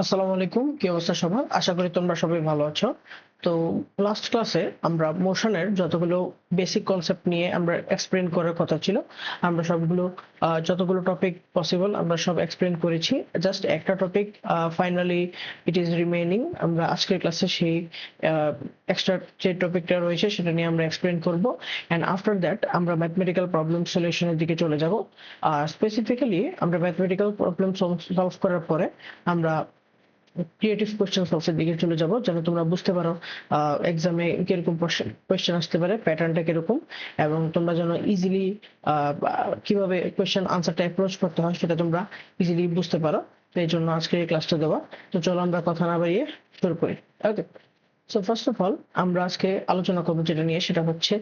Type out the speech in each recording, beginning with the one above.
আসসালামু আলাইকুম, কি অবস্থা সবার? আশা করি তোমরা সবাই ভালো আছো। তো লাস্ট ক্লাসে আমরা মোশনের যতগুলো বেসিক কনসেপ্ট নিয়ে আমরা এক্সপ্লেন করার কথা ছিল, আমরা সবগুলো যতগুলো টপিক পসিবল আমরা সব এক্সপ্লেন করেছি। জাস্ট একটা topic finally it is remaining. আমরা আজকের ক্লাসে সেই এক্সট্রা যে টপিকটা রয়েছে সেটা নিয়ে আমরা এক্সপ্লেন করব, অ্যান্ড আফটার দ্যাট আমরা ম্যাথমেটিক্যাল প্রবলেম সলিউশনের দিকে চলে যাব। স্পেসিফিক্যালি আমরা ম্যাথমেটিক্যাল প্রবলেম সলভ করার পরে আমরা ক্রিয়েটিভ কোশ্চেন সলভের দিকে চলে যাব, যেন তোমরা বুঝতে পারো এক্সামে কিরকম কোশ্চেন আসতে পারে, প্যাটার্নটা কিরকম, এবং তোমরা যেন ইজিলি কিভাবে কোশ্চেন আনসারটা অ্যাপ্রোচ করতে হয় সেটা তোমরা ইজিলি বুঝতে পারো। তো এই জন্য আজকে এই ক্লাসটা দেওয়া। তো চলো আমরা কথা না বাড়িয়ে শুরু করি। Okay, so first of all আমরা আজকে আলোচনা করবো যেটা নিয়ে, সেটা হচ্ছে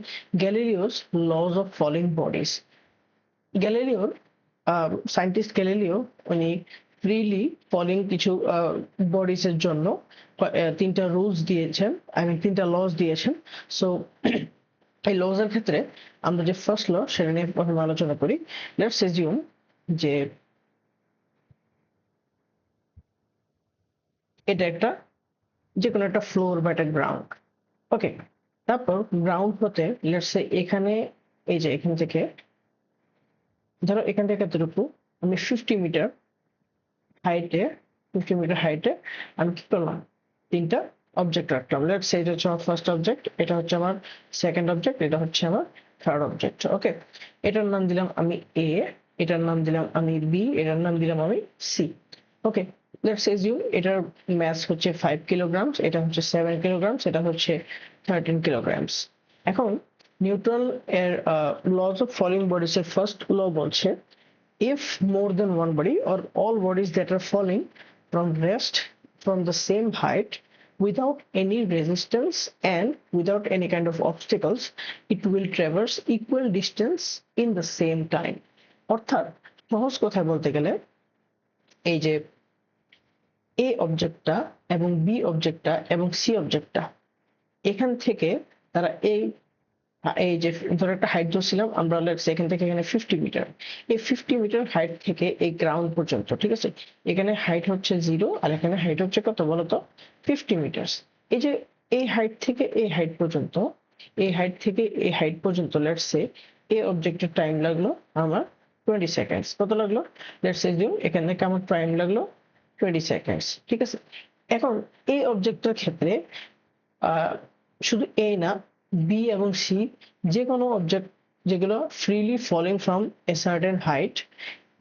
Galileo's laws of falling bodies. গ্যালিলিওর সায়েন্টিস্ট গ্যালিলিও উনি ফ্রিলি ফলিং কিছু বডিজ এর জন্য তিনটা রুলস দিয়েছেন, আই মিন তিনটা লস দিয়েছেন। সো এই লস এর ক্ষেত্রে আমরা যে ফার্স্ট ল সেটা নিয়ে প্রথমে আলোচনা করি। লেটস এজিউম যে এটা একটা যে কোনো একটা ফ্লোর বা একটা গ্রাউন্ড। ওকে, তারপর গ্রাউন্ড হতে লেটস সে এখানে, এই যে এখান থেকে ধরো এখান থেকে এতটুকু আমি 50 মিটার হাইটে, 50 মিটার হাইটে আমি কি করলাম, তিনটা অবজেক্ট রাখলাম। লেটস সে এটা হচ্ছে আমার ফার্স্ট অবজেক্ট, এটা হচ্ছে আমার সেকেন্ড অবজেক্ট, এটা হচ্ছে আমার থার্ড অবজেক্ট। ওকে, এটার নাম দিলাম আমি এ, এটার নাম দিলাম আমি বি, এটার নাম দিলাম আমি সি। ওকে, লেটস এজিউম এটার মাস হচ্ছে 5 কিলোগ্রামস, এটা হচ্ছে 7 কিলোগ্রামস, এটা হচ্ছে 13 কিলোগ্রামস। এখন নিউটন এর লজ অফ ফলিং বডিজ এর ফার্স্ট ল বলছে, if more than one body or all bodies that are falling from rest from the same height without any resistance and without any kind of obstacles, it will traverse equal distance in the same time. অর্থাৎ সহজ কথায় বলতে গেলে এই যে এ অবজেক্টটা এবং B অবজেক্টটা এবং C অবজেক্টটা, এখান থেকে তারা এই এই যে ধরো একটা হাইট ধরছিলাম আমরা, এখান থেকে এখানে 50 মিটার, এই 50 মিটার হাইট থেকে এই গ্রাউন্ড পর্যন্ত, ঠিক আছে, এখানে হাইট হচ্ছে 0 আর এখানে হাইট হচ্ছে কত বলতো, 50 মিটার। এই যে এই হাইট থেকে এই হাইট পর্যন্ত, এই হাইট থেকে এই হাইট পর্যন্ত লেটস সে এই অবজেক্টের টাইম লাগলো আমার 20 সেকেন্ডস। কত লাগলো, লেটস সে এখান থেকে আমার টাইম লাগলো 20 সেকেন্ডস, ঠিক আছে। এখন এই অবজেক্টের ক্ষেত্রে আহ শুধু এ না, বি এবং সি, যে কোনো অবজেক্ট যেগুলো freely falling from a certain height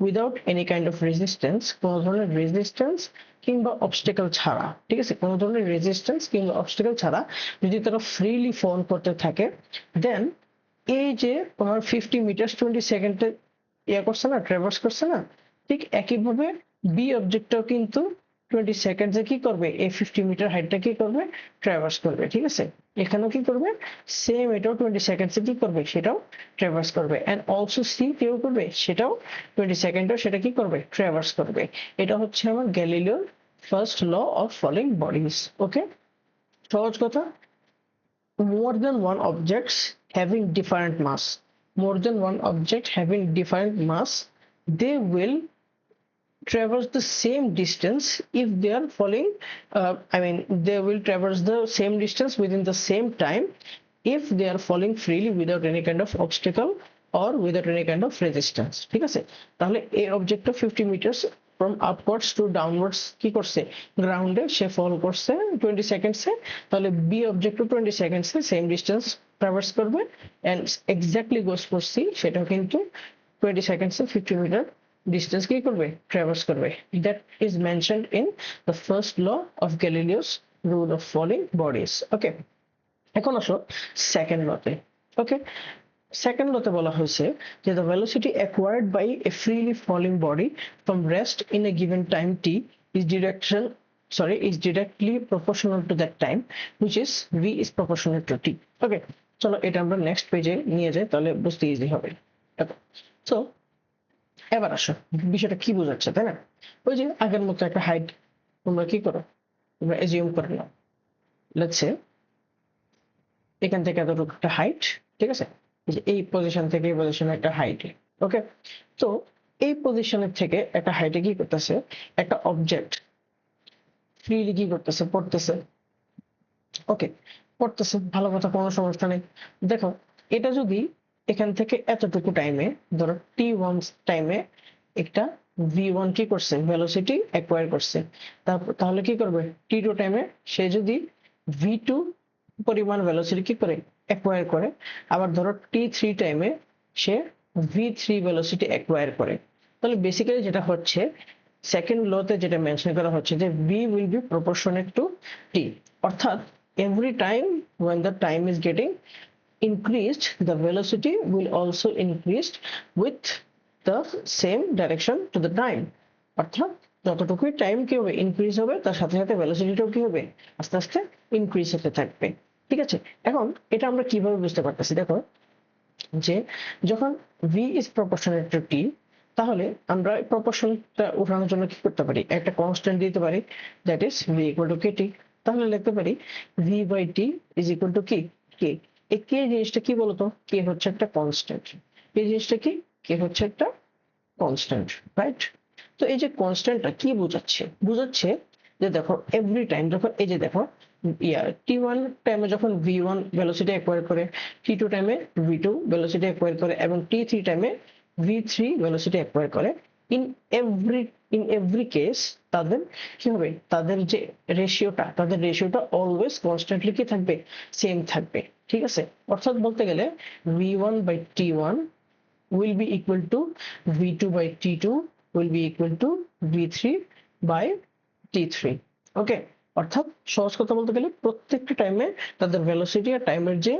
without any kind of resistance, কোনো ধরনের রেজিস্ট্যান্স কিংবা অবস্টেকল ছাড়া, ঠিক আছে, কোনো ধরনের রেজিস্ট্যান্স কিংবা অবস্টেকল ছাড়া যদি তারা ফ্রিলি ফল করতে থাকে, দেন এই যে তোমার 50 মিটার 20 সেকেন্ডে ইয়ে করছে না, ট্রাভার্স করছে না, ঠিক একইভাবে বি অবজেক্টটাও কিন্তু 20 সেকেন্ডে কি করবে, এই 50 মিটার হাইটটা কি করবে, ট্রাভার্স করবে, ঠিক আছে। এখানেও কি করবে, সেম এটাও 20 সেকেন্ডে কি করবে, সেটাও ট্রাভার্স করবে, এন্ড অলসো সি কেও করবে, সেটাও 20 সেকেন্ডেও সেটা কি করবে, ট্রাভার্স করবে। এটা হচ্ছে আমার গ্যালিলিওর first law of falling bodies. Okay, সহজ কথা, more than one objects having different mass, more than one object having different mass, they will traverse the same distance if they are falling, I mean they will traverse the same distance within the same time if they are falling freely without any kind of obstacle or without any kind of resistance, ঠিক আছে। তাহলে এই অবজেক্টটা 50 meter from upwards to downwards কি করছে, গ্রাউন্ডে সে fall করছে 20 সেকেন্ডসে, তাহলে বি অবজেক্টও 20 সেকেন্ডসে সেম ডিস্টেন্স ট্রাভার্স করবে, and exactly goes for C, সেটাও কিন্তু 20 সেকেন্ডসে 50 মিটার distance কি করবে, ট্রাভার্স করবে। That is mentioned in the first law of Galileo's rule of falling bodies. Okay, এখন আসো সেকেন্ড লতে। ওকে, সেকেন্ড লতে বলা হয়েছে যে the velocity acquired by a freely falling body from rest in a given time t is directly proportional to that time which is v is proportional to t. ওকে, চলো এটা আমরা next পেজে নিয়ে যাই, তাহলে বুঝতে ইজি হবে। সো এবার আসো বিষয়টা কি বোঝাচ্ছে, তাই না? ওই যে আগের মতো একটা হাইট তোমরা কি করো, তোমরা এজিউম করে নাও, লেটস সে এখান থেকে এতটুকু একটা হাইট, ঠিক আছে, যে এই পজিশন থেকে এই পজিশনে একটা হাইট। ওকে, তো এই পজিশনের থেকে একটা হাইটে কি করতেছে, একটা অবজেক্ট ফ্রিলি কি করতেছে, পড়তেছে। ওকে, পড়তেছে, ভালো কথা, কোনো সমস্যা নেই। দেখো, এটা যদি এখান থেকে এতটুকু টাইমে, ধরো t1 টাইমে একটা v1 কি করছে, ভেলোসিটি অ্যাকোয়ার করছে, তারপর তাহলে কি করবে, t2 টাইমে সে যদি v2 পরিমাণ ভেলোসিটি কি করে, অ্যাকোয়ার করে, আবার ধরো t3 টাইমে সে v3 ভেলোসিটি অ্যাকোয়ার করে, তাহলে বেসিক্যালি যেটা হচ্ছে, সেকেন্ড লতে যেটা মেনশন করা হচ্ছে যে v will be proportionate to t, অর্থাৎ every time when the time is getting increased, the velocity will also increase with the same direction to the time, অর্থাৎ যতটুকুই টাইম কি হবে, ইনক্রিজ হবে, তার সাথে সাথে ভেলোসিটিটাও কি হবে, আস্তে আস্তে ইনক্রিজ হতে থাকবে। ঠিক আছে, এখন এটা আমরা কিভাবে বুঝতে পারতেছি, দেখো যে যখন v is proportionate to t, তাহলে আমরা প্রপোর্শনটা উঠানোর জন্য কি করতে পারি, একটা কনস্ট্যান্ট দিতে পারি, that is v equal to kt। তাহলে লিখতে পারি v by t is equal to কি, k। এই k জিনিসটা কি বলতো, k হচ্ছে একটা কনস্ট্যান্ট, এই জিনিসটা কি, k হচ্ছে একটা কনস্ট্যান্ট, রাইট? তো এই যে কনস্ট্যান্টটা কি বোঝাচ্ছে, বোঝাচ্ছে যে দেখো এভরি টাইম যখন, এই যে দেখো t1 টাইমে যখন v1 ভেলোসিটি অ্যাকোয়ার করে, t2 টাইমে v2 ভেলোসিটি অ্যাকোয়ার করে, এবং t3 টাইমে v3 ভেলোসিটি অ্যাকোয়ার করে, in every in every case তাদের কি হবে, তাদের যে রেশিওটা, তাদের রেশিওটা অলওয়েজ কনস্ট্যান্টলি কি থাকবে, সেম থাকবে। ঠিক আছে, অর্থাৎ বলতে গেলে v1 by t1 will be equal to v2 by t2 will be equal to v3 by t3। ওকে, অর্থাৎ সহজ কথা বলতে গেলে প্রত্যেকটা টাইমে তাদের ভেলোসিটি আর টাইমের যে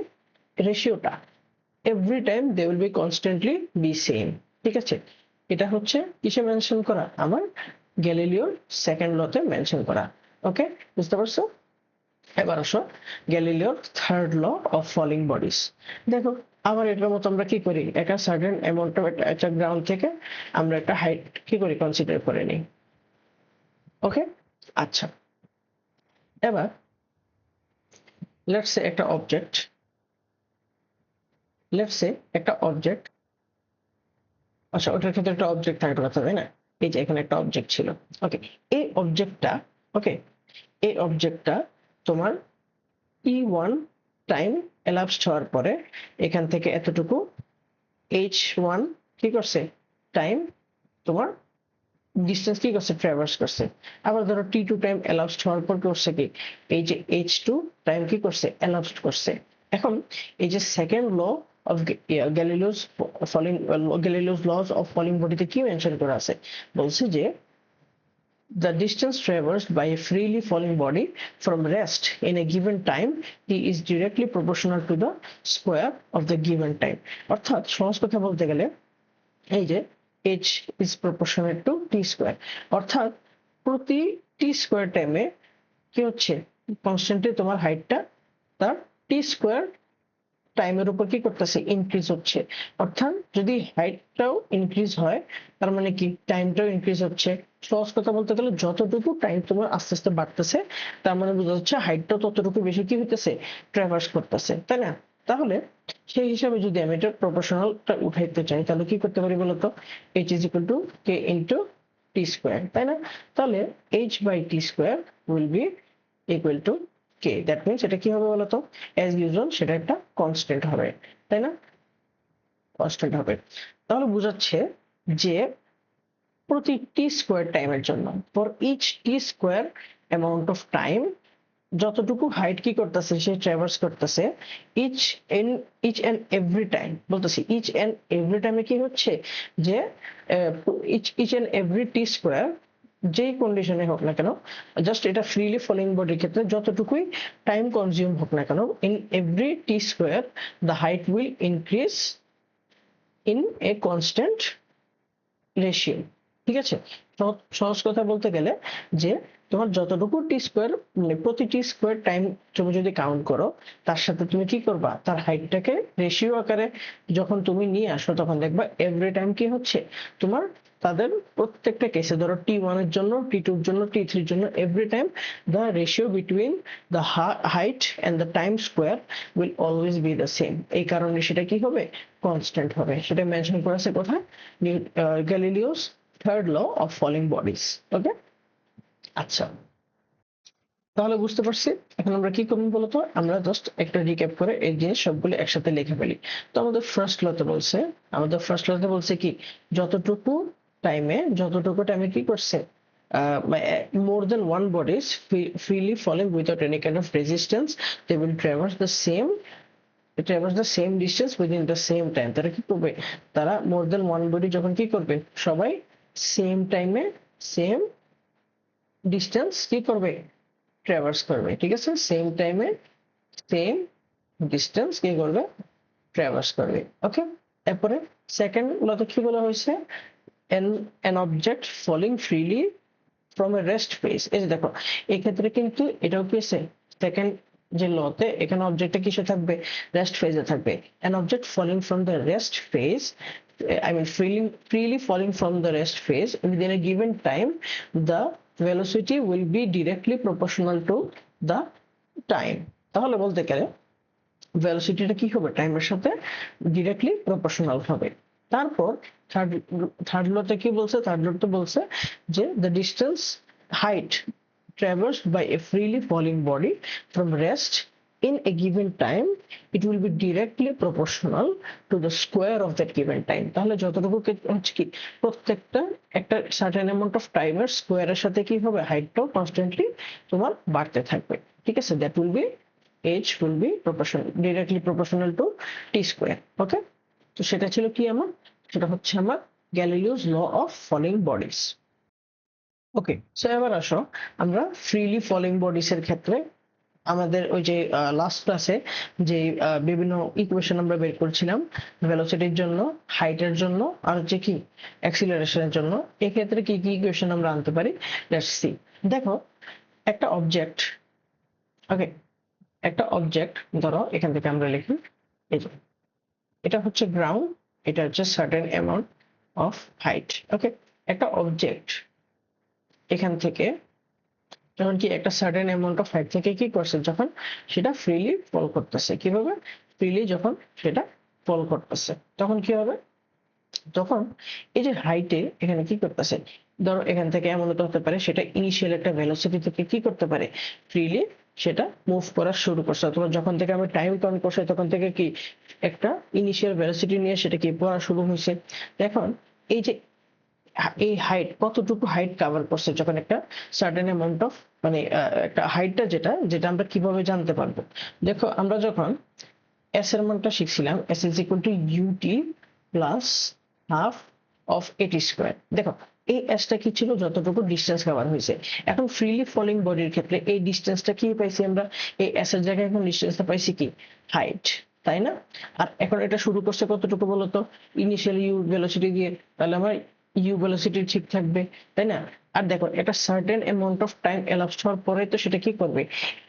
রেশিওটা, every time they will be constantly be same. ঠিক আছে, এটা হচ্ছে কিসে মেনশন করা, আমার গ্যালিলিওর সেকেন্ড লতে মেনশন করা। ওকে, বুঝতে পারছো? এবার আসো গ্যালিলিওর third law of falling bodies. দেখো, আবার এটার মতো আমরা কি করি, একটা সার্টেন অ্যামাউন্ট অফ একটা গ্রাউন্ড থেকে আমরা একটা হাইট কি করি, কনসিডার করে নিই। ওকে, আচ্ছা, এবার লেটস সে একটা অবজেক্ট, লেটস সে একটা অবজেক্ট, আচ্ছা ওটার ক্ষেত্রে একটা অবজেক্ট থাকার কথা, তাই না? এই যে এখানে একটা অবজেক্ট ছিল। ওকে, এই অবজেক্টটা, ওকে, এই অবজেক্টটা তোমার t1 টাইম elapsed হওয়ার পরে এখান থেকে এতটুকু h1 কি করছে, টাইম তোমার ডিসটেন্স কি করছে, ট্রাভার্স করছে। আবার ধরো t2 টাইম elapsed হওয়ার পর করছে কি, এই যে h2 টাইম কি করছে, elapsed করছে। এখন এই যে second law of Galileo's laws of falling বডিতে কি মেনশন করা আছে, বলছে যে the distance traversed by a freely falling body from rest in a given time t is directly proportional to the square of the given time। অর্থাৎ সহজ কথা বলতে গেলে এই যে h is proportionate to t square, অর্থাৎ প্রতি t square টাইমে কি হচ্ছে, কনস্ট্যান্টলি তোমার হাইটটা তার t স্কয়ার টাইমের উপর কি করতেছে, ইনক্রিজ হচ্ছে। অর্থাৎ যদি হাইটটাও ইনক্রিজ হয়, তার মানে কি টাইমটাও ইনক্রিজ হচ্ছে। সহজ কথা বলতে গেলে যতটুকু টাইম তোমার আস্তে আস্তে বাড়তেছে, তার মানে বোঝা যাচ্ছে হাইটটাও ততটুকু বেশি কি হইতেছে, ট্রাভার্স করতেছে, তাই না? তাহলে সেই হিসাবে যদি আমি এটা প্রপোর্শনালটা উঠাইতে চাই, তাহলে কি করতে পারি বলতো, h is equal to k into t square, তাই না? তাহলে h by t square will be equal to k, that means এটা কি হবে বলতো, অ্যাজ ইউজুয়াল সেটা একটা কনস্ট্যান্ট হবে, তাই না? কনস্ট্যান্ট হবে। তাহলে বোঝাচ্ছে যে প্রতি টি স্কোয়ার টাইমের জন্য, for each T square amount of time, যতটুকু হাইট কি করতেছে, সে ট্রাভার্স করতেছে, each each and every time, বলতেছি ইচ এন্ড এভরি টাইমে কি হচ্ছে, যে each and every T square যেই কন্ডিশনে হোক না কেন, জাস্ট এটা ফ্রিলি ফলিং বডির ক্ষেত্রে যতটুকুই টাইম কনজিউম হোক না কেন, in every T square the height will increase in a constant ratio. ঠিক আছে, সহজ কথা বলতে গেলে যে তোমার যতটুকু টি স্কোয়ার, মানে প্রতি টি স্কোয়ার টাইম তুমি যদি কাউন্ট করো, তার সাথে তুমি কি করবা, তার হাইটটাকে রেশিও আকারে যখন তুমি নিয়ে আসো, তখন দেখবা এভরি টাইম কি হচ্ছে, তোমার তাদের প্রত্যেকটা কেসে, ধরো t1 এর জন্য, t2 এর জন্য, t3 এর জন্য, every time the ratio between the height and the time square will always be the same. এই কারণে সেটা কি হবে, কনস্ট্যান্ট হবে। সেটা মেনশন করা আছে কোথায়, Galileo's third law of falling bodies. Okay, আচ্ছা, তাহলে বুঝতে পারছি। এখন আমরা কি করবো বলতো, আমরা জাস্ট একটা রিক্যাপ করে এই জিনিস সবগুলো একসাথে লিখে ফেলি। তো আমাদের ফার্স্ট লতে বলছে কি, যতটুকু টাইমে কি করছে, more than one body is freely falling without any kind of resistance, they will traverse the same distance within the same time। তারা কি করবে, তারা মোর দেন ওয়ান বডি যখন কি করবে, সবাই সেম টাইমে সেম ডিস্টেন্স কি করবে, ট্রাভার্স করবে। ঠিক আছে, সেম টাইমে সেম ডিস্টেন্স কি করবে, ট্রাভার্স করবে। ওকে, এরপরে সেকেন্ড লতে কি বলা হয়েছে, an an object falling freely from a rest phase। এই যে দেখো, এই ক্ষেত্রে কিন্তু এটাও কি আছে, সেকেন্ড যে লতে এখানে অবজেক্টটা কিসে থাকবে, রেস্ট ফেজে থাকবে। an object falling from the rest phase, I mean freely falling from the rest phase within a given time, the velocity will be directly proportional to the time। তাহলে বলতে গেলে ভেলোসিটিটা কি হবে, টাইমের সাথে ডিরেক্টলি প্রপোর্শনাল হবে। তারপর থার্ড থার্ড লতে কি বলছে, থার্ড লতে বলছে যে the distance height traversed by a freely falling body from rest in a given time, it will be directly proportional to the square of that given time। তাহলে যতটুকু হচ্ছে কি, প্রত্যেকটা একটা সার্টেন অ্যামাউন্ট অফ টাইমের স্কোয়ারের সাথে কি হবে, হাইটটাও কনস্ট্যান্টলি তোমার বাড়তে থাকবে। ঠিক আছে, that will be h will be directly proportional to t square। Okay, তো সেটা ছিল কি আমার, সেটা হচ্ছে আমার Galileo's law of falling bodies. Okay, so এবার আসো আমরা ফ্রিলি ফলিং বডিজ এর ক্ষেত্রে আমাদের ওই যে লাস্ট ক্লাসে যে বিভিন্ন ইকুয়েশন আমরা বের করছিলাম ভেলোসিটির জন্য, হাইটের জন্য, আর হচ্ছে কি অ্যাক্সিলারেশনের জন্য, এই ক্ষেত্রে কি কি ইকুয়েশন আমরা আনতে পারি, লেটস সি। দেখো, একটা অবজেক্ট, ওকে, একটা অবজেক্ট ধরো এখান থেকে আমরা লিখি, এই যে এটা হচ্ছে গ্রাউন্ড, এটা হচ্ছে সার্টেন অ্যামাউন্ট অফ হাইট। ওকে, একটা অবজেক্ট এখান থেকে যখন কি একটা সার্টেন অ্যামাউন্ট অফ হাইট থেকে কি করছে, যখন সেটা ফ্রিলি ফল করতেছে, কিভাবে, ফ্রিলি যখন সেটা ফল করতেছে তখন কি হবে, তখন এই যে হাইটে এখানে কি করতেছে, ধরো এখান থেকে এমন হতে পারে সেটা ইনিশিয়াল একটা ভেলোসিটি থেকে কি করতে পারে, ফ্রিলি সেটা মুভ করা শুরু করছে, অথবা যখন থেকে আমি টাইম কাউন্ট করছি তখন থেকে কি একটা ইনিশিয়াল ভেলোসিটি নিয়ে সেটা কি পড়া শুরু হয়েছে। এখন এই যে এই হাইট কতটুকু হাইট কভার করছে, যখন একটা সার্টেন অ্যামাউন্ট অফ মানে একটা হাইটটা যেটা যেটা আমরা কিভাবে জানতে পারবো, দেখো আমরা যখন এস এর মানটা শিখছিলাম, S is equal to UT plus half of AT square. দেখো এই এসটা কি ছিল, যতটুকু ডিস্টেন্স কভার হয়েছে। এখন ফ্রিলি ফলিং বডির ক্ষেত্রে এই ডিস্টেন্সটা কি পাইছি আমরা, এই এস এর জায়গায় এখন ডিস্টেন্সটা পাইছি কি, হাইট, তাই না? আর এখন এটা শুরু করছে কতটুকু বলতো, ইনিশিয়াল ইউ ভেলোসিটি দিয়ে, তাহলে আমার ইউ ভেলোসিটি ঠিক থাকবে, তাই না? আর দেখো এটা সার্টেন অ্যামাউন্ট অফ টাইম এলাপসড হওয়ার পরে তো সেটা কি করবে,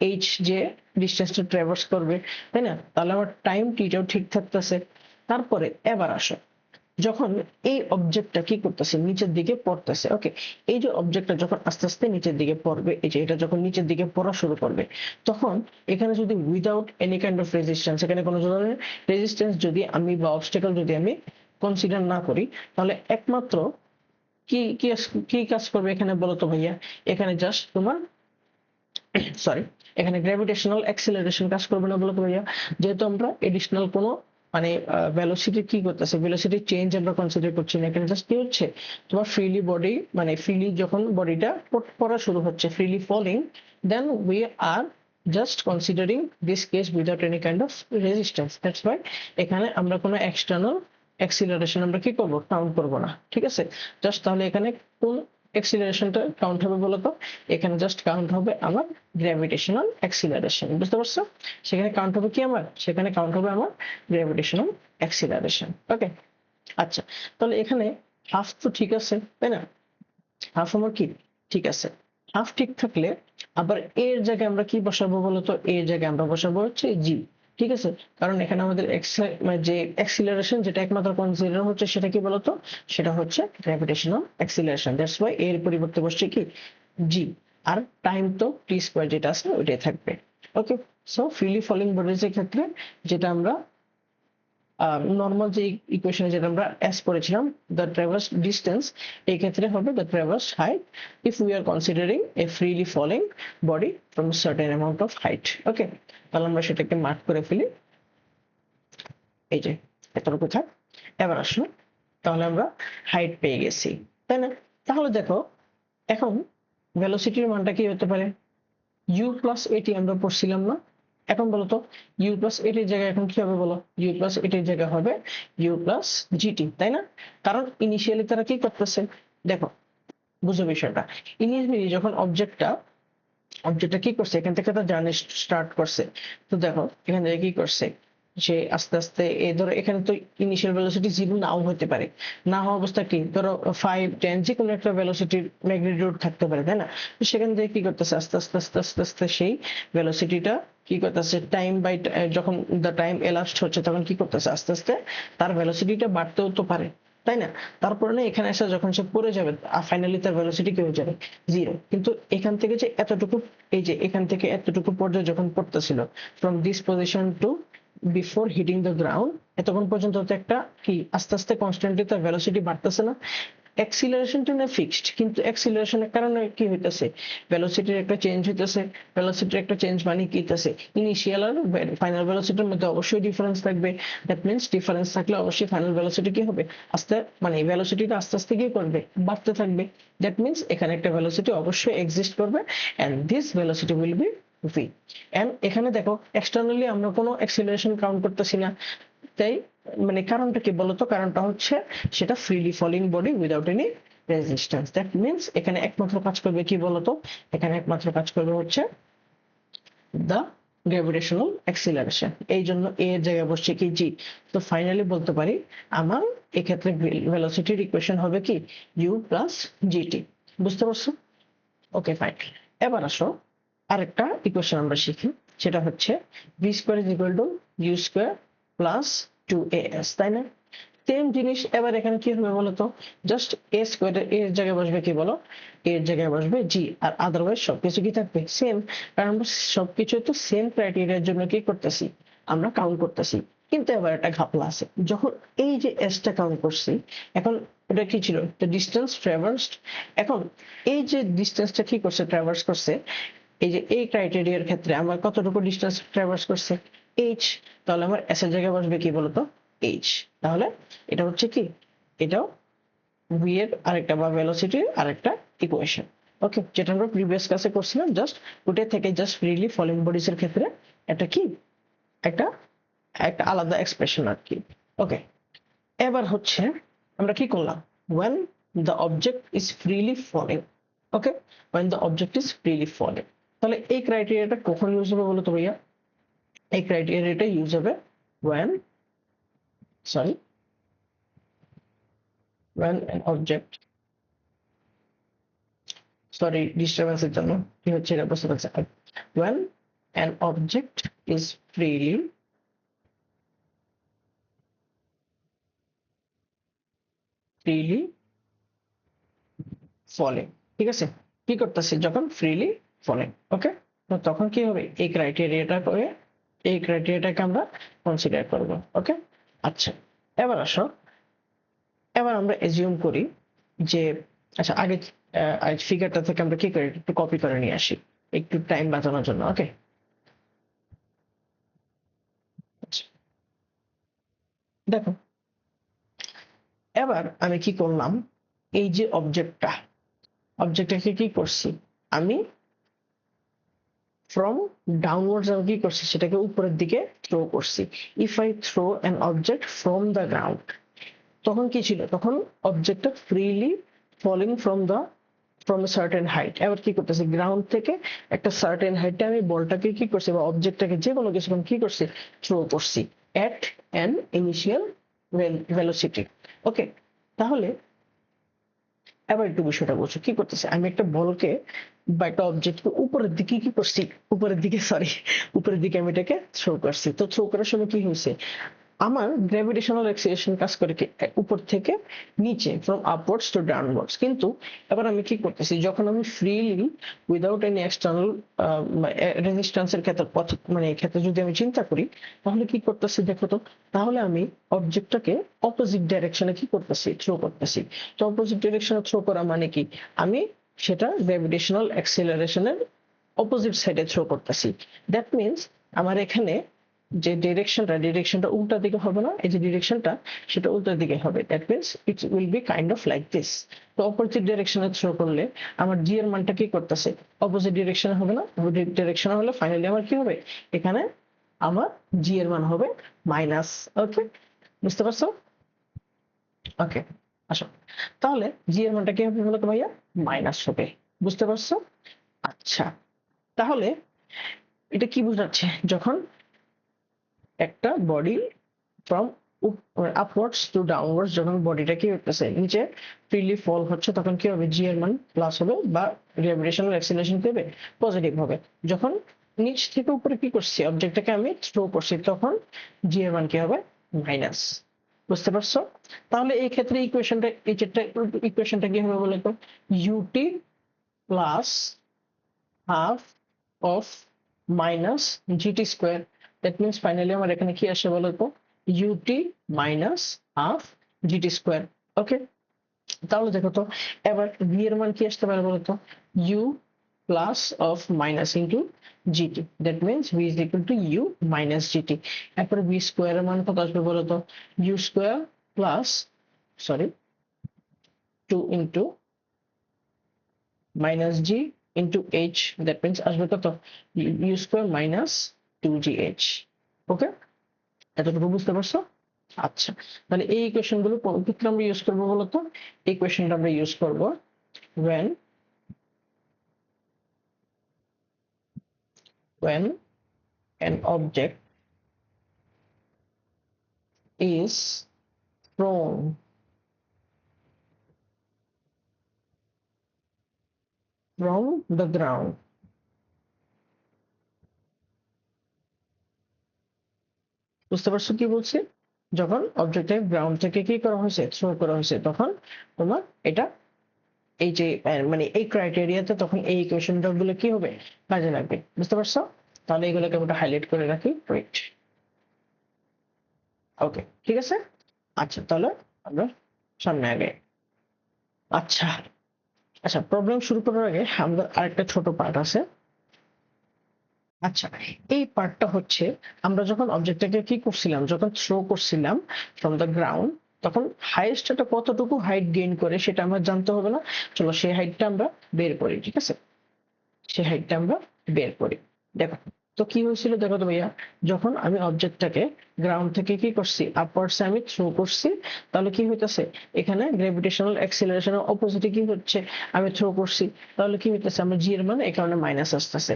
এইচ যে ডিস্টেন্সটা ট্রাভার্স করবে, তাই না? তাহলে আমার টাইম টিটাও ঠিক থাকতেছে। তারপরে এবার আসো, যখন এই অবজেক্টটা কি করতেছে, নিচের দিকে পড়তেছে। ওকে, এই যে অবজেক্টটা যখন আস্তে আস্তে নিচের দিকে পড়বে, এই যে এটা যখন নিচের দিকে পড়া শুরু করবে, তখন এখানে যদি without any kind of resistance, এখানে কোনো ধরনের রেজিস্ট্যান্স যদি আমি বা অবস্টাকল যদি আমি কনসিডার না করি, তাহলে একমাত্র কি কি কি কাজ করবে এখানে বলো তো ভাইয়া, এখানে জাস্ট তোমার সরি, এখানে গ্র্যাভিটেশনাল অ্যাক্সিলারেশন কাজ করবে না বলো তো ভাইয়া, যেহেতু আমরা এডিশনাল কোনো মানে ভেলোসিটি কি করতেছে, ভেলোসিটি চেঞ্জ আমরা কনসিডার করছি না, এখানে জাস্ট কি হচ্ছে, তোমার ফ্রিলি বডি মানে ফ্রিলি যখন বডিটা পড়া শুরু হচ্ছে, freely falling, then we are just considering this case without any kind of resistance. That's why এখানে আমরা কোনো এক্সটার্নাল অ্যাক্সিলারেশন আমরা কি করব, কাউন্ট করব না। ঠিক আছে, জাস্ট তাহলে এখানে কোন অ্যাক্সিলারেশনটা কাউন্ট হবে বলতো, এখানে জাস্ট কাউন্ট হবে আমার গ্র্যাভিটেশনাল অ্যাক্সিলারেশন। বুঝতে পারছো, সেখানে কাউন্ট হবে কি আমার, সেখানে কাউন্ট হবে আমার গ্র্যাভিটেশনাল অ্যাক্সিলারেশন। ওকে, আচ্ছা, তাহলে এখানে হাফ তো ঠিক আছে, তাই না? হাফ আমার কি ঠিক আছে, হাফ ঠিক থাকলে আবার এর জায়গায় আমরা কি বসাবো বলতো, এর জায়গায় আমরা বসাবো হচ্ছে জি। ঠিক আছে, কারণ এখানে আমাদের মানে যে অ্যাক্সিলারেশন যেটা একমাত্র কনসিডার হচ্ছে সেটা কি বলতো, সেটা হচ্ছে গ্র্যাভিটেশনাল অ্যাক্সিলারেশন। দ্যাটস ওয়াই এর পরিবর্তে বসছে কি জি, আর টাইম তো টি স্কয়ার যেটা আছে ওইটাই থাকবে। ওকে, সো ফ্রিলি ফলিং বডিজ এর ক্ষেত্রে যেটা আমরা নর্মাল যে ইকুয়েশনে যেটা আমরা এস পড়েছিলাম, দ্য ট্রাভার্স ডিস্টেন্স, এই ক্ষেত্রে হবে the traverse height if we are considering a freely falling body from certain amount of height. Okay, তাহলে আমরা সেটাকে মার্ক করে ফেলি, এই যে এতটুকু থাক। এবার আসো, তাহলে আমরা হাইট পেয়ে গেছি, তাই না? তাহলে দেখো এখন ভেলোসিটির মানটা কি হতে পারে? ইউ প্লাস এটি আমরা পড়ছিলাম না? এখন বলো তো ইউ প্লাস এটির জায়গায় এখন কি হবে বলো? ইউ প্লাস এটির জায়গায় হবে ইউ প্লাস জিটি, তাই না? কারণ ইনিশিয়ালি তারা কি করতেছে, দেখো বুঝো বিষয়টা। ইনিশিয়ালি যখন অবজেক্টটা কি করছে, এখান থেকে তো জার্নি স্টার্ট করছে। তো দেখো এখান থেকে কি করছে, যে আস্তে আস্তে ধরো এখানে তো ইনিশিয়াল ভেলোসিটি জিরো নাও হতে পারে, না হওয়া অবস্থা কি ধরো 5, 10 যে কোনো একটা ভেলোসিটির ম্যাগনিটিউড থাকতে পারে, তাই না? তো সেখান থেকে কি করতেছে, আস্তে আস্তে আস্তে আস্তে আস্তে সেই ভেলোসিটিটা কি করতেছে, টাইম বাই যখন দ্য টাইম এলাস্ট হচ্ছে তখন কি করতেছে, আস্তে আস্তে তার ভেলোসিটিটা বাড়তেও তো পারে, তাই না? তারপরে না এখানে এসে যখন সে পড়ে যাবে ফাইনালি তার ভেলোসিটি কি হয়ে যাবে, জিরো। কিন্তু এখান থেকে যে এতটুকু, এই যে এখান থেকে এতটুকু পর্যায়ে যখন পড়তেছিল, from this position to before hitting the ground, এতক্ষণ পর্যন্ত তো একটা কি আস্তে আস্তে কনস্ট্যান্টলি তার ভেলোসিটি বাড়তেছে না? অ্যাক্সিলারেশনটা না ফিক্সড, কিন্তু অ্যাক্সিলারেশনের কারণে কি হইতেছে, ভেলোসিটির একটা চেঞ্জ হইতেছে। ভেলোসিটির একটা চেঞ্জ মানে কি হইতেছে, ইনিশিয়াল আর ফাইনাল ভেলোসিটির মধ্যে অবশ্যই ডিফারেন্স থাকবে। দ্যাট মিন্স ডিফারেন্স থাকলে অবশ্যই ফাইনাল ভেলোসিটি কি হবে, আস্তে মানে ভেলোসিটিটা আস্তে আস্তে কি করবে, বাড়তে থাকবে। দ্যাট মিন্স এখানে একটা ভেলোসিটি অবশ্যই এক্সিস্ট করবে, and this velocity will be V. And এখানে দেখো এক্সটার্নালি আমরা কোনো অ্যাক্সিলারেশন কাউন্ট করতেছি না, তাই মানে কারণটা কি বলতো, কারণটা হচ্ছে সেটা freely falling body without any resistance. That means এখানে একমাত্র কাজ করবে কি বলতো, এখানে একমাত্র কাজ করবে হচ্ছে দ্য গ্র্যাভিটেশনাল অ্যাক্সিলারেশন। এই জন্য এর জায়গায় বসছে কি জি। তো ফাইনালি বলতে পারি আমার এক্ষেত্রে ভেলোসিটির ইকুয়েশন হবে কি ইউ প্লাস জিটি। বুঝতে পারছো? Okay fine. এবার আসো আরেকটা ইকুয়েশন আমরা শিখি, সেটা হচ্ছে V square is equal to U square plus 2as, তাই না? সেম জিনিস এবার এখানে কি হবে বলতো, জাস্ট এ স্কোয়ার এর জায়গায় বসবে কি বলো, এর জায়গায় বসবে জি, আর আদারওয়াইজ সবকিছু কি থাকবে সেম। কারণ আমরা সবকিছু তো সেম ক্রাইটেরিয়ার জন্য কি করতেছি, আমরা কাউন্ট করতেছি। কিন্তু এবার একটা ঘাপলা আছে, যখন এই যে এসটা কাউন্ট করছি, এখন এটা কি ছিল, দ্য ডিস্টেন্স ট্রাভার্সড। এখন এই যে ডিস্টেন্সটা কি করছে, ট্রাভার্স করছে, এই যে এই ক্রাইটেরিয়ার ক্ষেত্রে আমার কতটুকু ডিস্টেন্স ট্রাভার্স করছে, এইচ। তাহলে আমার এস এর জায়গায় বসবে কি বলতো, এইচ। তাহলে এটা হচ্ছে কি, এটাও ভি এর আরেকটা বা ভেলোসিটির আরেকটা ইকুয়েশন। ওকে, যেটা আমরা প্রিভিয়াস ক্লাসে করছিলাম, জাস্ট ওটা থেকে জাস্ট ফ্রিলি ফলিং বডিজ এর ক্ষেত্রে এটা কি একটা একটা আলাদা এক্সপ্রেশন আর কি। ওকে, এবার হচ্ছে আমরা কি করলাম, when the object is freely falling, okay, when the object is freely falling, তাহলে এই ক্রাইটেরিয়াটা কখন ইউজ হবে বলো তো ভাইয়া? এই ক্রাইটেরিয়াটা ইউজ হবে when, sorry, when an object, sorry ডিস্টারবেন্সের জন্য কি হচ্ছে এটা বুঝতে পারছি। when an object is freely falling, ঠিক আছে? কি করতেছে যখন ফ্রিলি ফলিং, ওকে, তো তখন কি হবে, এই ক্রাইটেরিয়াটাকে আমরা কনসিডার করব। ওকে, আচ্ছা এবার আসো, এবার আমরা এজিউম করি যে, আচ্ছা আগে ফিগারটা থেকে আমরা কি করি, একটু কপি করে নিয়ে আসি একটু টাইম বাঁচানোর জন্য। ওকে, দেখো এবার আমি কি করলাম, এই যে অবজেক্টটাকে কি করছি, আমি ফ্রম ডাউনওয়ার্ডস আমি কি করছি, সেটাকে উপরের দিকে থ্রো করছি। If I throw an object from the ground, তখন কি ছিল, তখন অবজেক্টটা freely falling from a certain height. এবার কি করতেছি, গ্রাউন্ড থেকে একটা সার্টেন হাইটে আমি বলটাকে কি করছি বা অবজেক্টটাকে যে কোনো কিছু কি করছি, থ্রো করছি এট অ্যান ইনিশিয়াল ভেলোসিটি। ওকে, তাহলে এবার একটু বিষয়টা বলছো, কি করতেছে, আমি একটা বলকে বা একটা অবজেক্টকে উপরের দিকে কি করছি, উপরের দিকে আমি এটাকে থ্রো করছি। তো থ্রো করার সময় কি হয়েছে, আমার গ্র্যাভিটেশনাল অ্যাক্সিলারেশন কাজ করে কি উপর থেকে নিচে ফ্রম আপওয়ার্ডস টু ডাউনওয়ার্ডস, কিন্তু এবার আমি কি করতেছি যখন আমি ফ্রিলি উইদাউট এনি এক্সটার্নাল রেজিস্ট্যান্সের ক্ষেত্রে মানে ক্ষেত্রে যদি আমি চিন্তা করি, তাহলে কি করতেছি দেখো তো, তাহলে আমি অবজেক্টটাকে অপোজিট ডাইরেকশনে কি করতেছি, থ্রো করতেছি। তো অপোজিট ডাইরেকশনে থ্রো করা মানে কি, আমি সেটা গ্র্যাভিটেশনাল অ্যাক্সিলারেশনের অপোজিট সাইডে থ্রো করতেছি। দ্যাট মিনস আমার এখানে যে ডিরেকশনটা উল্টা দিকে হবে না, এই যে ডিরেকশনটা সেটা উল্টা দিকে হবে। That means it will be kind of like this. তো অপোজিট ডিরেকশনে থ্রো করলে আমার জি এর মানটা কি করতেছে, অপোজিট ডিরেকশনে হবে না, অপোজিট ডিরেকশনে হলে ফাইনালি আমার কি হবে, এখানে আমার জি এর মান হবে মাইনাস। ওকে, বুঝতে পারছো? ওকে, আসো তাহলে জি এর মানটা কি হবে বলো তো ভাইয়া, মাইনাস হবে। বুঝতে পারছো? আচ্ছা, তাহলে এটা কি বোঝাচ্ছে, যখন একটা body from upwards to downwards, যখন বডিটা কি হচ্ছে নিচে ফ্রিলি ফল হচ্ছে, তখন কি হবে, জি এর মান প্লাস হবে বা গ্র্যাভিটেশনাল অ্যাক্সিলারেশন কি হবে, পজিটিভ হবে। যখন নিচ থেকে উপরে কি করছি, অবজেক্টটাকে আমি থ্রো করছি, তখন জি এর মান কি হবে, মাইনাস। বুঝতে পারছো? তাহলে এই ক্ষেত্রে ইকুয়েশনটা, এই যেটা ইকুয়েশনটা কি হবে বলে তো, UT plus half of minus GT square. That means finally আমার এখানে কি আসে বলতো, UT minus half GT square. Okay, তাহলে দেখো তো এবার ভি এর মান কি আসতে পারে বলতো, U plus of minus into GT. That means V is equal to U minus GT. এরপরে ভি স্কোয়ার এর মান কত আসবে বলতো, U square plus, sorry, 2 into minus g into h, that means আসবে কত, u square minus 2gh। ওকে, এতটুকু বুঝতে পারছো? আচ্ছা, তাহলে এই ইকুয়েশন গুলো কোন ক্ষেত্রে আমরা ইউজ করবো বলতো, এই ইকুয়েশনটা আমরা ইউজ করব when when an object is thrown from the ground। বুঝতে পারছো কি বলছি? যখন অবজেক্টে গ্রাউন্ড থেকে কি করা হয়েছে, থ্রো করা হয়েছে, তখন তোমার এটা এই যে মানে এই ক্রাইটেরিয়াতে তখন এই ইকুয়েশনটা গুলো কি হবে, কাজে লাগবে। বুঝতে পারছো? তাহলে এগুলোকে আমরা হাইলাইট করে রাখি, ওয়েট। ওকে, ঠিক আছে। আচ্ছা, তাহলে আমরা সামনে আগে। আচ্ছা, আচ্ছা, প্রবলেম শুরু করার আগে আমাদের আরেকটা ছোট পার্ট আছে। আচ্ছা, এই পার্টটা হচ্ছে আমরা যখন অবজেক্টটাকে কি করছিলাম, যখন থ্রো করছিলাম ফ্রম দ্য গ্রাউন্ড, তখন হাইয়েস্ট এটা কতটুকু হাইট গেইন করে সেটা আমরা জানতে হবে না। চলো সেই হাইটটা আমরা বের করি, ঠিক আছে? সেই হাইটটা আমরা বের করি। দেখো তো কি হয়েছিল, দেখো তো ভাইয়া, যখন আমি অবজেক্টটাকে গ্রাউন্ড থেকে কি করছি, আপওয়ার্ডসে আমি থ্রো করছি, তাহলে কি হইতাছে, এখানে গ্র্যাভিটেশনাল অ্যাক্সিলারেশনের অপোজিটে কি হচ্ছে, আমি থ্রো করছি, তাহলে কি হইতাছে, আমার জি এর মান এই কারণে মাইনাস আসতেছে।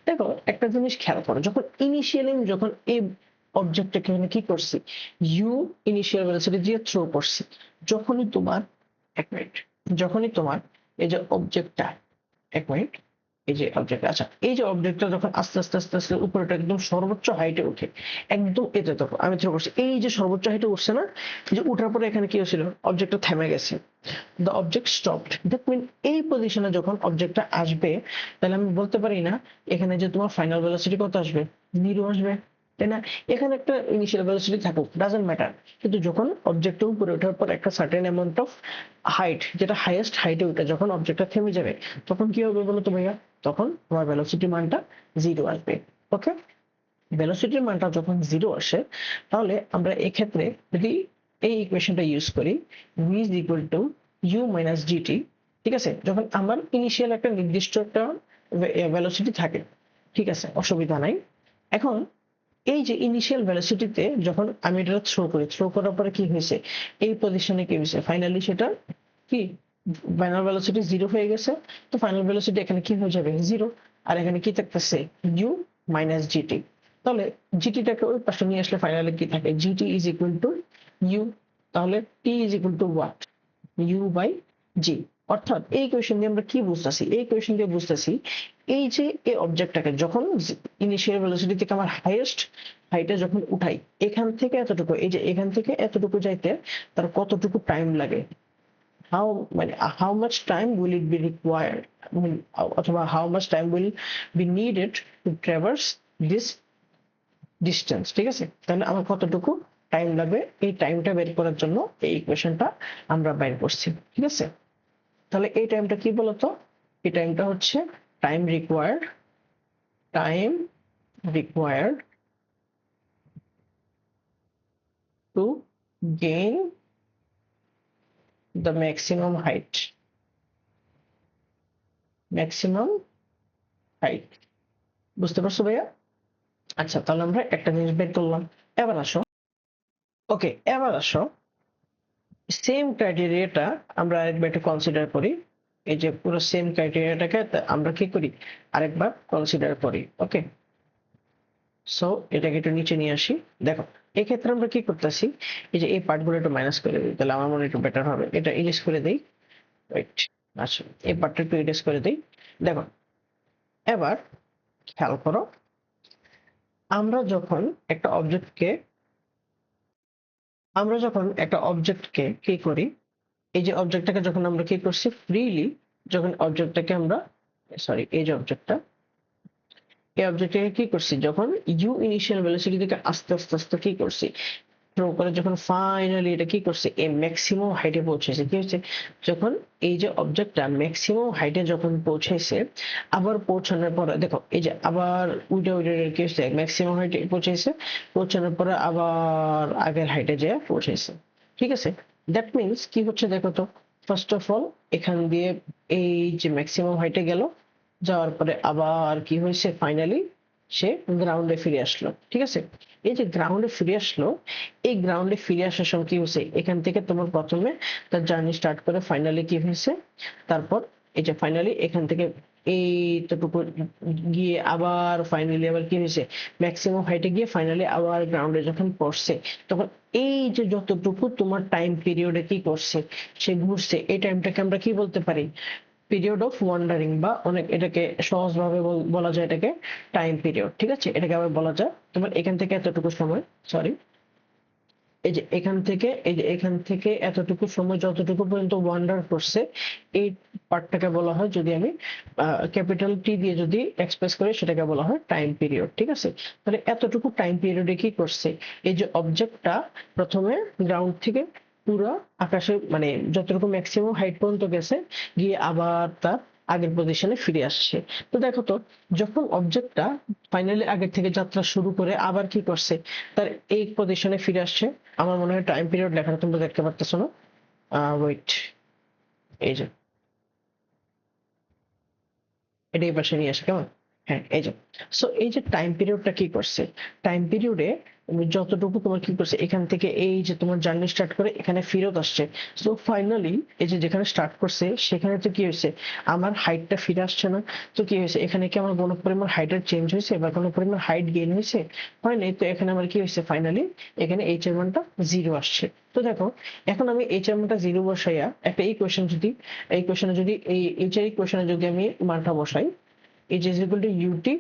দেখো একটা জিনিস খেয়াল করো, যখন ইনিশিয়ালি যখন এই অবজেক্টটাকে আমি কি করছি, ইউ ইনিশিয়াল ভেলোসিটি দিয়ে থ্রো করছি, যখনই তোমার, এক মিনিট, যখনই তোমার এই যে অবজেক্টটা, এক মিনিট, এই যে অবজেক্ট, আচ্ছা, এই যে অবজেক্টটা যখন আস্তে আস্তে আস্তে আস্তে উপরেটা একদম সর্বোচ্চ হাইটে ওঠে, একদম এতে দেখো আমি থ্রো করছি, এই যে সর্বোচ্চ হাইটে উঠছে না, এই যে উঠার পরে এখানে কি হয়েছিল, অবজেক্টটা থেমে গেছে, the object stopped. That mean এই পজিশনে যখন অবজেক্টটা আসবে, তাহলে আমি বলতে পারি না এখানে যে তোমার ফাইনাল ভেলোসিটি কত আসবে, জিরো আসবে, তাই না? এখানে একটা ইনিশিয়াল ভেলোসিটি থাকুক, ডাজন্ট ম্যাটার, কিন্তু যখন অবজেক্টের উপরে ওঠার পর একটা সার্টেন অ্যামাউন্ট অফ হাইট, যেটা হাইয়েস্ট হাইটে উঠে যখন অবজেক্টটা থেমে যাবে, তখন কি হবে বলো তো ভাইয়া, তখন তোমার ভেলোসিটি মানটা জিরো আসবে। ওকে, ভেলোসিটির মানটা যখন জিরো আসে, তাহলে আমরা এক্ষেত্রে যদি এই ইকুয়েশনটা ইউজ করি, v is equal to u minus gt, ঠিক আছে, যখন আমার ইনিশিয়াল একটা নির্দিষ্ট একটা ভেলোসিটি থাকে, ঠিক আছে, অসুবিধা নাই। এখন এই যে ইনিশিয়াল ভেলোসিটিতে যখন আমি এটা থ্রো করি, থ্রো করার পরে কি হয়েছে, এই পজিশনে কি হয়েছে, ফাইনালি সেটা কি, ফাইনাল ভেলোসিটি জিরো হয়ে গেছে, তো ফাইনাল ভেলোসিটি এখানে কি হয়ে যাবে, জিরো। আর এখানে কি থাকতেছে, ইউ মাইনাস জিটি। তাহলে জিটিটাকে ওই পাশে নিয়ে আসলে ফাইনালি কি থাকে, GT is equal to U. তাহলে T is equal to what, U by G. অর্থাৎ এই কোয়েশ্চেন দিয়ে আমরা কি বুঝতেছি, এই কোয়েশ্চেন দিয়ে বুঝতেছি এই যে এই অবজেক্টটাকে যখন ইনিশিয়াল ভেলোসিটি থেকে আমার হাইয়েস্ট হাইটে যখন উঠাই, এখান থেকে এতটুকু, এই যে এখান থেকে এতটুকু যাইতে তার কতটুকু টাইম লাগে, হাউ মানে how much time will it be required, অথবা how much time will be needed to traverse this distance. ঠিক আছে, তাহলে আমার কতটুকু টাইম লাগবে এই টাইমটা বের করার জন্য এই ইকুয়েশনটা আমরা বের করছি। ঠিক আছে, তাহলে এই টাইমটা কি বলতো, এই টাইমটা হচ্ছে time required, time required to gain the maximum height, maximum height. বুঝতে পারছো ভাইয়া? আচ্ছা, তাহলে আমরা একটা জিনিস বের করলাম। এবার আসো, ওকে, এবার আসো সেম ক্রাইটেরিয়াটা আমরা আরেকবার একটু কনসিডার করি। এই যে পুরো সেম ক্রাইটেরিয়াটাকে আমরা কি করি, আরেকবার কনসিডার করি। ওকে, সো এটাকে একটু নিচে নিয়ে আসি। দেখো, এক্ষেত্রে আমরা কি করতেছি, এই যে এই পার্টগুলো একটু মাইনাস করে দিই, তাহলে আমার মনে হয় একটু বেটার হবে। এটা ইরেজ করে দেই, রাইট। আচ্ছা, এই পার্টটা একটু ইরেজ করে দেই। দেখো, এবার খেয়াল করো, আমরা যখন একটা অবজেক্টকে কি করি, এই যে অবজেক্টটাকে যখন আমরা কি করছি ফ্রিলি, যখন অবজেক্টটাকে আমরা, সরি, এই যে অবজেক্টটা, এই অবজেক্টটাকে কি করছি, যখন ইউ ইনিশিয়াল ভেলোসিটি থেকে আস্তে আস্তে আস্তে কি করছি, থ্রো করে যখন ফাইনালি এটা কি করছে, এই ম্যাক্সিমাম হাইটে পৌঁছেছে। কি হচ্ছে, যখন এই যে অবজেক্টটা ম্যাক্সিমাম হাইটে যখন পৌঁছেছে, আবার পৌঁছানোর পরে দেখো, এই যে আবার উইটা উইটা কি হচ্ছে, ম্যাক্সিমাম হাইটে পৌঁছেছে, পৌঁছানোর পরে আবার আগের হাইটে যেয়ে পৌঁছেছে। ঠিক আছে, দ্যাট মিনস কি হচ্ছে দেখো তো, ফার্স্ট অফ অল এখান দিয়ে এই যে ম্যাক্সিমাম হাইটে গেল, যাওয়ার পরে আবার কি হয়েছে, ফাইনালি সে গ্রাউন্ডে ফিরে আসলো। ঠিক আছে, এই যে গ্রাউন্ডে ফিরে আসলো, এই গ্রাউন্ডে ফিরে আসার সময় কি হয়েছে, এখান থেকে তোমার প্রথমে তার জার্নি স্টার্ট করে ফাইনালি কি হয়েছে, তারপর এই যে ফাইনালি এখান থেকে এইটুকু গিয়ে আবার ফাইনালি আবার কি হয়েছে, ম্যাক্সিমাম হাইটে গিয়ে ফাইনালি আবার গ্রাউন্ডে যখন পড়ছে, তখন এই যে যতটুকু তোমার টাইম পিরিয়ডে কি করছে, সে ঘুরছে, এই টাইমটাকে আমরা কি বলতে পারি, পিরিয়ড অফ ওয়ান্ডারিং, বা অনেক এটাকে সহজভাবে বলা যায় এটাকে টাইম পিরিয়ড। ঠিক আছে, এটাকে আবার বলা যায় তোমার এখান থেকে এতটুকু সময়, সরি, এই যে এখান থেকে, এই যে এখান থেকে এতটুকু সময় যতটুকু পর্যন্ত ওয়ান্ডার করছে, এই পার্টটাকে বলা হয়, যদি আমি ক্যাপিটাল টি দিয়ে যদি এক্সপ্রেস করি, সেটাকে বলা হয় টাইম পিরিয়ড। ঠিক আছে, তাহলে এতটুকু টাইম পিরিয়ডে কি করছে, এই যে অবজেক্টটা প্রথমে গ্রাউন্ড থেকে পুরো আকাশে মানে যতটুকু ম্যাক্সিমাম হাইট পর্যন্ত গেছে, গিয়ে আবার তার আগের পজিশনে ফিরে আসছে। তো দেখো তো, যখন অবজেক্টটা ফাইনালি আগের থেকে যাত্রা শুরু করে আবার কি করছে, তার এই পজিশনে ফিরে আসছে, আমার মনে হয় টাইম পিরিয়ড লেখাটা তোমরা দেখতে পারতেছো না, ওয়েট, এই যে এটা এই পাশে নিয়ে আসে, কেমন, হ্যাঁ, এই যে, সো এই যে টাইম পিরিয়ডটা কি করছে, টাইম পিরিয়ডে যতটুকু তোমার কি করছে, এখান থেকে এই যে তোমার জার্নি স্টার্ট করে এখানে ফেরত আসছে, সো ফাইনালি এই যে যেখানে স্টার্ট করছে সেখানে তো কি হয়েছে, আমার হাইটটা ফিরে আসছে না, তো কি হয়েছে, এখানে কি আমার কোনো পরিমাণ হাইটের চেঞ্জ হয়েছে বা কোনো পরিমাণ হাইট গেইন হয়েছে, হয় নাই, তো এখানে আমার কি হয়েছে, ফাইনালি এখানে এইচ এর মানটা জিরো আসছে। তো দেখো, এখন আমি এইচ এর মানটা জিরো বসাইয়া একটা ইকুয়েশন যদি, এই কোশ্চেনে যদি এই এইচ এর ইকুয়েশনে যদি আমি মানটা বসাই, H is equal to UT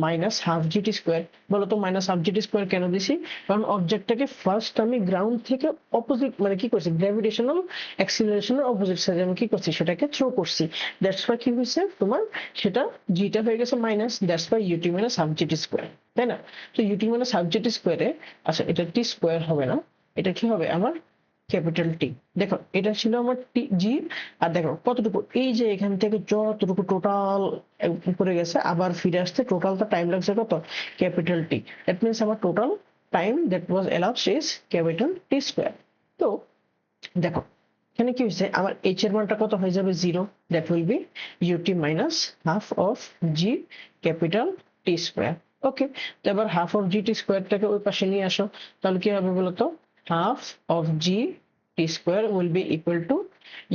minus half GT square. বলতো মাইনাস হাফ জিটি স্কোয়ার কেন দিছি, কারণ অবজেক্টটাকে ফার্স্ট আমি গ্রাউন্ড থেকে অপোজিট মানে কি করছি, গ্র্যাভিটেশনাল অ্যাক্সিলারেশনের অপোজিট সাইডে আমি কি করছি, সেটাকে থ্রো করছি, দ্যাটস ওয়াই কি হয়েছে তোমার, সেটা জিটা হয়ে গেছে minus, that's why UT minus half GT square, তাই না? তো ইউটি মাইনাস হাফ জিটি স্কোয়ারে, আচ্ছা এটা টি স্কোয়ার হবে না, এটা কি হবে আমার ক্যাপিটাল টি। দেখো, এটা ছিল আমার টি জি, আর দেখো কতটুকু, এই যে এখান থেকে যতটুকু টোটাল উপরে গেছে আবার ফিরে আসতে টোটালটা টাইম লাগছে কত, ক্যাপিটাল টি। দ্যাট মিনস আমার total time that was elapsed is capital T square. তো দেখো, এখানে কি হয়েছে, আমার এইচ এর মানটা কত হয়ে যাবে, zero, that will be UT minus half of G capital T square. Okay, তো এবার হাফ অফ জি টি স্কোয়ারটাকে ওই পাশে নিয়ে আসো, তাহলে কি হবে বলতো, half of G T square will be equal to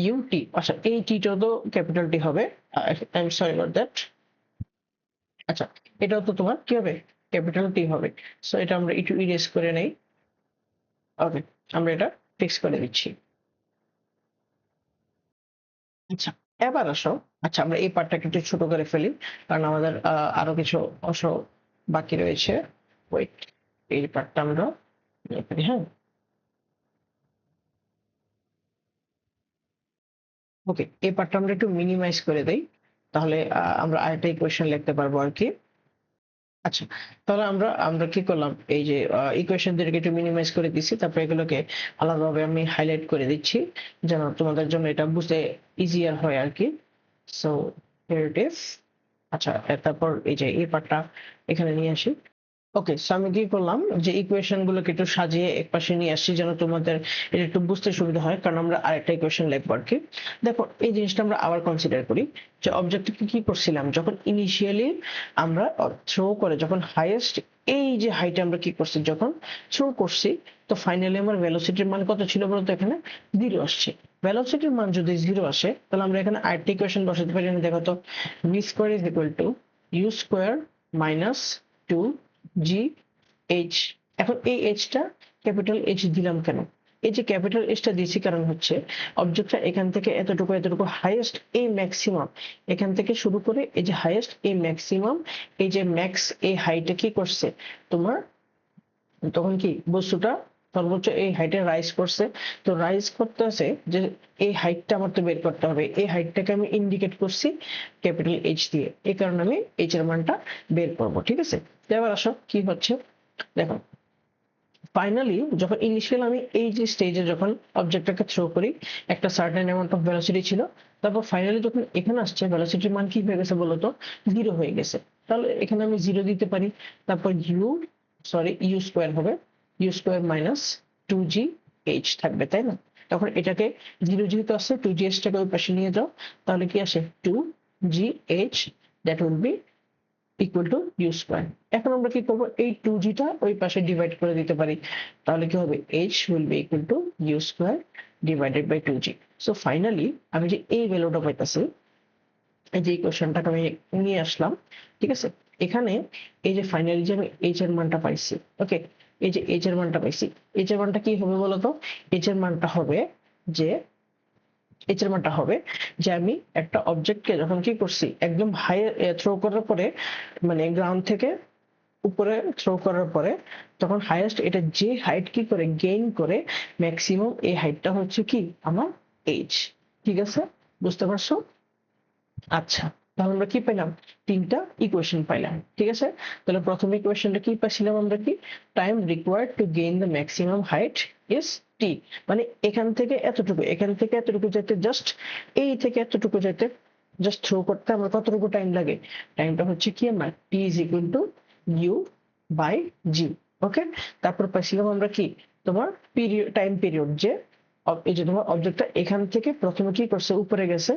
UT, আচ্ছা এই টিটা তো ক্যাপিটাল টি হবে, I am sorry about that, আচ্ছা এটাও তো তোমার কি হবে, ক্যাপিটাল টি হবে। সো এটা আমরা একটু ইরেজ করে নেই, ওকে, আমরা এটা ফিক্স করে দিচ্ছি। আচ্ছা, এবার আসো, আচ্ছা আমরা এই পার্টটাকে একটু ছোট করে ফেলি, কারণ আমাদের আরো কিছু অংশ বাকি রয়েছে। ওয়েট, এই পার্টটা আমরা নিয়ে ফেলি, হ্যাঁ। ওকে, এই পার্টটা আমরা একটু মিনিমাইজ করে দেই, তাহলে আমরা আরেকটা ইকুয়েশন লিখতে পারবো আর কি। আচ্ছা, তাহলে আমরা আমরা কি করলাম, এই যে ইকুয়েশন দুটোকে একটু মিনিমাইজ করে দিচ্ছি, তারপর এগুলোকে আলাদাভাবে আমি হাইলাইট করে দিচ্ছি যেন তোমাদের জন্য এটা বুঝতে ইজিয়ার হয় আর কি। So here it is. আচ্ছা, তারপর এই যে এই পার্টটা এখানে নিয়ে আসি। ওকে, সো আমি কি করলাম, যে ইকুয়েশন গুলোকে একটু সাজিয়ে একপাশে নিয়ে আসছি যেন তোমাদের এটা একটু বুঝতে সুবিধা হয়, কারণ আমরা আরেকটা ইকুয়েশন লিখবো আর কি। দেখো, এই জিনিসটা আমরা আবার কনসিডার করি যে অবজেক্টকে কি করছিলাম, যখন ইনিশিয়ালি আমরা থ্রো করে যখন হাইয়েস্ট এই যে হাইটে আমরা কি করছি, যখন থ্রো করছি, তো ফাইনালি আমার ভেলোসিটির মান কত ছিল বলতো, এখানে 0 আসছে। ভেলোসিটির মান যদি 0 আসে, তাহলে আমরা এখানে আরেকটা ইকুয়েশন বসাতে পারি। দেখো তো, V square is equal to U square minus 2gh। এখন এই এইচটা ক্যাপিটাল এইচ দিলাম কেন, এই যে ক্যাপিটাল এইচটা দিয়েছি কারণ হচ্ছে অবজেক্টটা এখান থেকে এতটুকু এতটুকু হাইয়েস্ট এই ম্যাক্সিমাম, এখান থেকে শুরু করে এই যে হাইয়েস্ট এই ম্যাক্সিমাম, এই যে ম্যাক্স এই হাইটে কি করছে তোমার, তখন কি বস্তুটা সর্বোচ্চ এই হাইটে রাইজ করছে। তো রাইজ করতে আছে যে এই হাইটটা আমার তো বের করতে হবে, এই হাইটটাকে আমি ইন্ডিকেট করছি ক্যাপিটাল এইচ দিয়ে, এই কারণে আমি এইচ এর মানটা বের করব, ঠিক আছে। এবার আসো কি হচ্ছে, দেখো ফাইনালি যখন ইনিশিয়াল আমি এই যে স্টেজে যখন অবজেক্টটাকে থ্রো করি, একটা সার্টেন অ্যামাউন্ট অফ ভেলোসিটি ছিল, তারপর ফাইনালি যখন এখানে আসছে ভেলোসিটির মান কি হয়ে গেছে বলতো, 0 হয়ে গেছে। তাহলে এখানে আমি 0 দিতে পারি, তারপর ইউ স্কোয়ার হবে, ইউ স্কোয়ার মাইনাস 2gh থাকবে, তাই না। তখন এটাকে 0 যেহেতু আসছে, 2gh টাকে ওই পাশে নিয়ে যাও, তাহলে কি আসে 2gh, that will be equal to U square. এখন আমরা কি করবো, এই 2g টা ওই পাশে ডিভাইড করে দিতে পারি, তাহলে কি হবে, h will be equal to U square divided by 2g। So finally আমি যে এই ভ্যালুটা পাইতাছি, এই যে ইকুয়েশনটাকে আমি নিয়ে আসলাম, ঠিক আছে। এখানে এই যে ফাইনালি যে আমি h এর মানটা পাইছি, ওকে, এই যে h এর মানটা পাইছি, h এর মানটা কি হবে বলতো, h এর মানটা হবে যে এইচ এর মানটা হবে যে আমি একটা অবজেক্টকে যখন কি করছি একদম হাই থ্রো করার পরে, মানে গ্রাউন্ড থেকে উপরে থ্রো করার পরে, তখন হাইয়েস্ট এটা যে হাইট কি করে গেইন করে ম্যাক্সিমাম, এই হাইটটা হচ্ছে কি আমার এইচ, ঠিক আছে, বুঝতে পারছো। আচ্ছা, তাহলে আমরা কি পেলাম, তিনটা ইকুয়েশন পাইলাম, ঠিক আছে। তাহলে প্রথম ইকুয়েশনটা কি পাইছিলাম আমরা, কি time required to gain the maximum height is T, মানে এখান থেকে এতটুকু, এখান থেকে এতটুকু যেতে, জাস্ট এই থেকে এতটুকু যেতে, জাস্ট থ্রো করতে আমার কতটুকু টাইম লাগে, টাইমটা হচ্ছে কি আমার T is equal to U by G. Okay, তারপর পাইছিলাম আমরা কি, তোমার পিরিয়ড, টাইম পিরিয়ড, যে এই যে তোমার অবজেক্টটা এখান থেকে প্রথমে কি করছে, উপরে গেছে,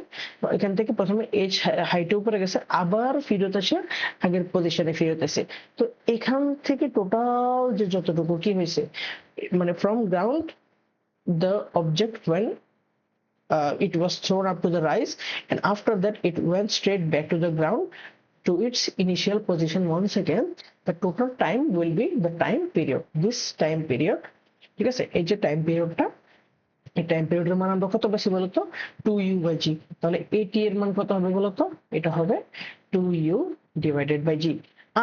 এখান থেকে প্রথমে এইচ হাইটে উপরে গেছে, আবার ফেরত আসে আগের পজিশনে ফেরত আসে। তো এখান থেকে টোটাল যে যতটুকু কি হয়েছে, মানে from ground the object when it was thrown up to the rise, and after that it went straight back to the ground to its initial position once again, the total time will be the time period, this time period, ঠিক আছে। এই যে time পিরিয়ডটা, এই time পিরিয়ডের মান আমরা কত পাইছি বলতো, 2u/g। তাহলে at এর মান কত হবে বলতো, এটা হবে 2u ডিভাইডেড বাই g।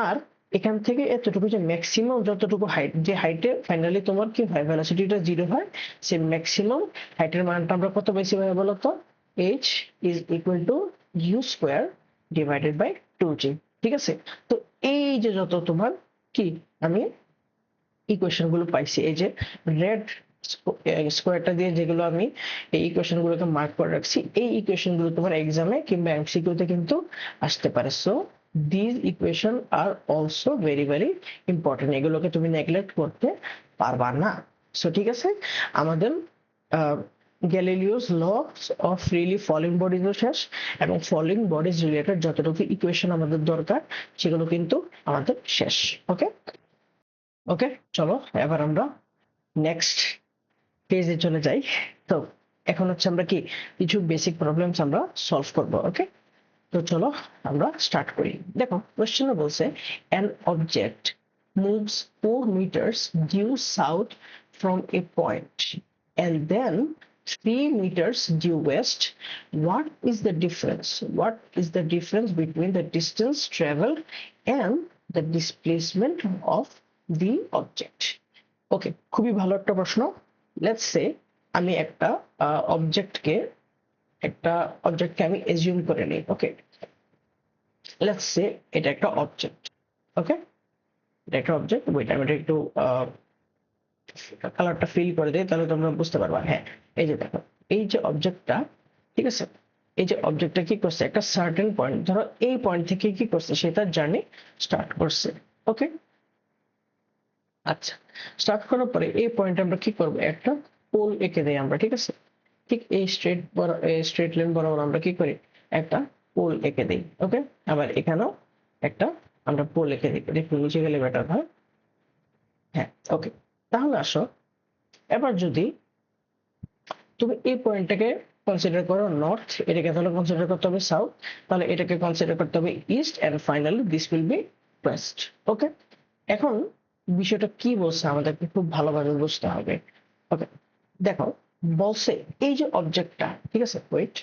আর এখান থেকে এতটুকু যে ম্যাক্সিমাম যতটুকু হাইট, যে হাইটে ফাইনালি তোমার কি হয় ভেলোসিটিটা 0 হয়, সেই ম্যাক্সিমাম হাইটের মানটা আমরা কত পাইছি ভাই বলতো, h is equal to u square divided by 2g, ঠিক আছে। তো এই যে যত তোমার কি আমি ইকুয়েশন গুলো পাইছি, এই যে রেড স্কোয়ারটা দিয়ে যেগুলো আমি এই ইকুয়েশন গুলোকে মার্ক করে রাখছি, এই ইকুয়েশন গুলো তোমার এক্সামে কিংবা এমসিকিউতে কিন্তু আসতে পারে। So this equation are also very very important, এগুলোকে তুমি নেগলেক্ট করতে পারবা না। সো ঠিক আছে, আমাদের Galileo's laws of freely falling bodies শেষ, এবং ফলিং বডিজ রিলেটেড যতটুকু ইকুয়েশন আমাদের দরকার সেগুলো কিন্তু আমাদের শেষ। ওকে ওকে, চলো এবার আমরা নেক্সট পেজে চলে যাই। তো এখন হচ্ছে আমরা কি কিছু বেসিক প্রবলেমস আমরা সলভ করব। ওকে, তো চলো আমরা স্টার্ট করি। দেখো কোশ্চেনে বলছে an object moves 4 meters due south from a point and then 3 meters due west. What is the difference? What is the difference between the distance traveled and the displacement of the object? ওকে, খুবই ভালো একটা প্রশ্ন। Let's say আমি একটা অবজেক্টকে আমি assume করে নিই। ওকে, let's say এটা একটা অবজেক্ট। ওকে, এটা একটা অবজেক্ট। ওয়েট, আমি এটা একটু কালারটা ফিল করে দিই, তাহলে তোমরা বুঝতে পারবা। হ্যাঁ, এই যে দেখো, এই যে অবজেক্টটা, ঠিক আছে, এই যে অবজেক্টটা কি করছে, একটা সার্টেন পয়েন্ট, ধরো এই পয়েন্ট থেকে কি করছে, সে তার জার্নি স্টার্ট করছে। ওকে, আচ্ছা, স্টার্ট করার পরে এই পয়েন্টে আমরা কি করব, একটা পোল এঁকে দেই আমরা, ঠিক আছে। ঠিক এই স্ট্রেট লাইন বরাবর আমরা কি করি, একটা পোল এঁকে দিই। ওকে, আবার এখানেও একটা আমরা পোল এঁকে দিই, একটু নিচে গেলে বেটার হয়। হ্যাঁ, ওকে, তাহলে আসো এবার যদি তুমি এই পয়েন্টটাকে কনসিডার করো নর্থ, এটাকে তাহলে কনসিডার করতে হবে সাউথ, তাহলে এটাকে কনসিডার করতে হবে east, and finally this will be west. Okay, এখন বিষয়টা কি বলছে আমাদেরকে খুব ভালোভাবে বুঝতে হবে। ওকে, দেখো, বলছে এই যে অবজেক্টটা, ঠিক আছে, ওয়েট,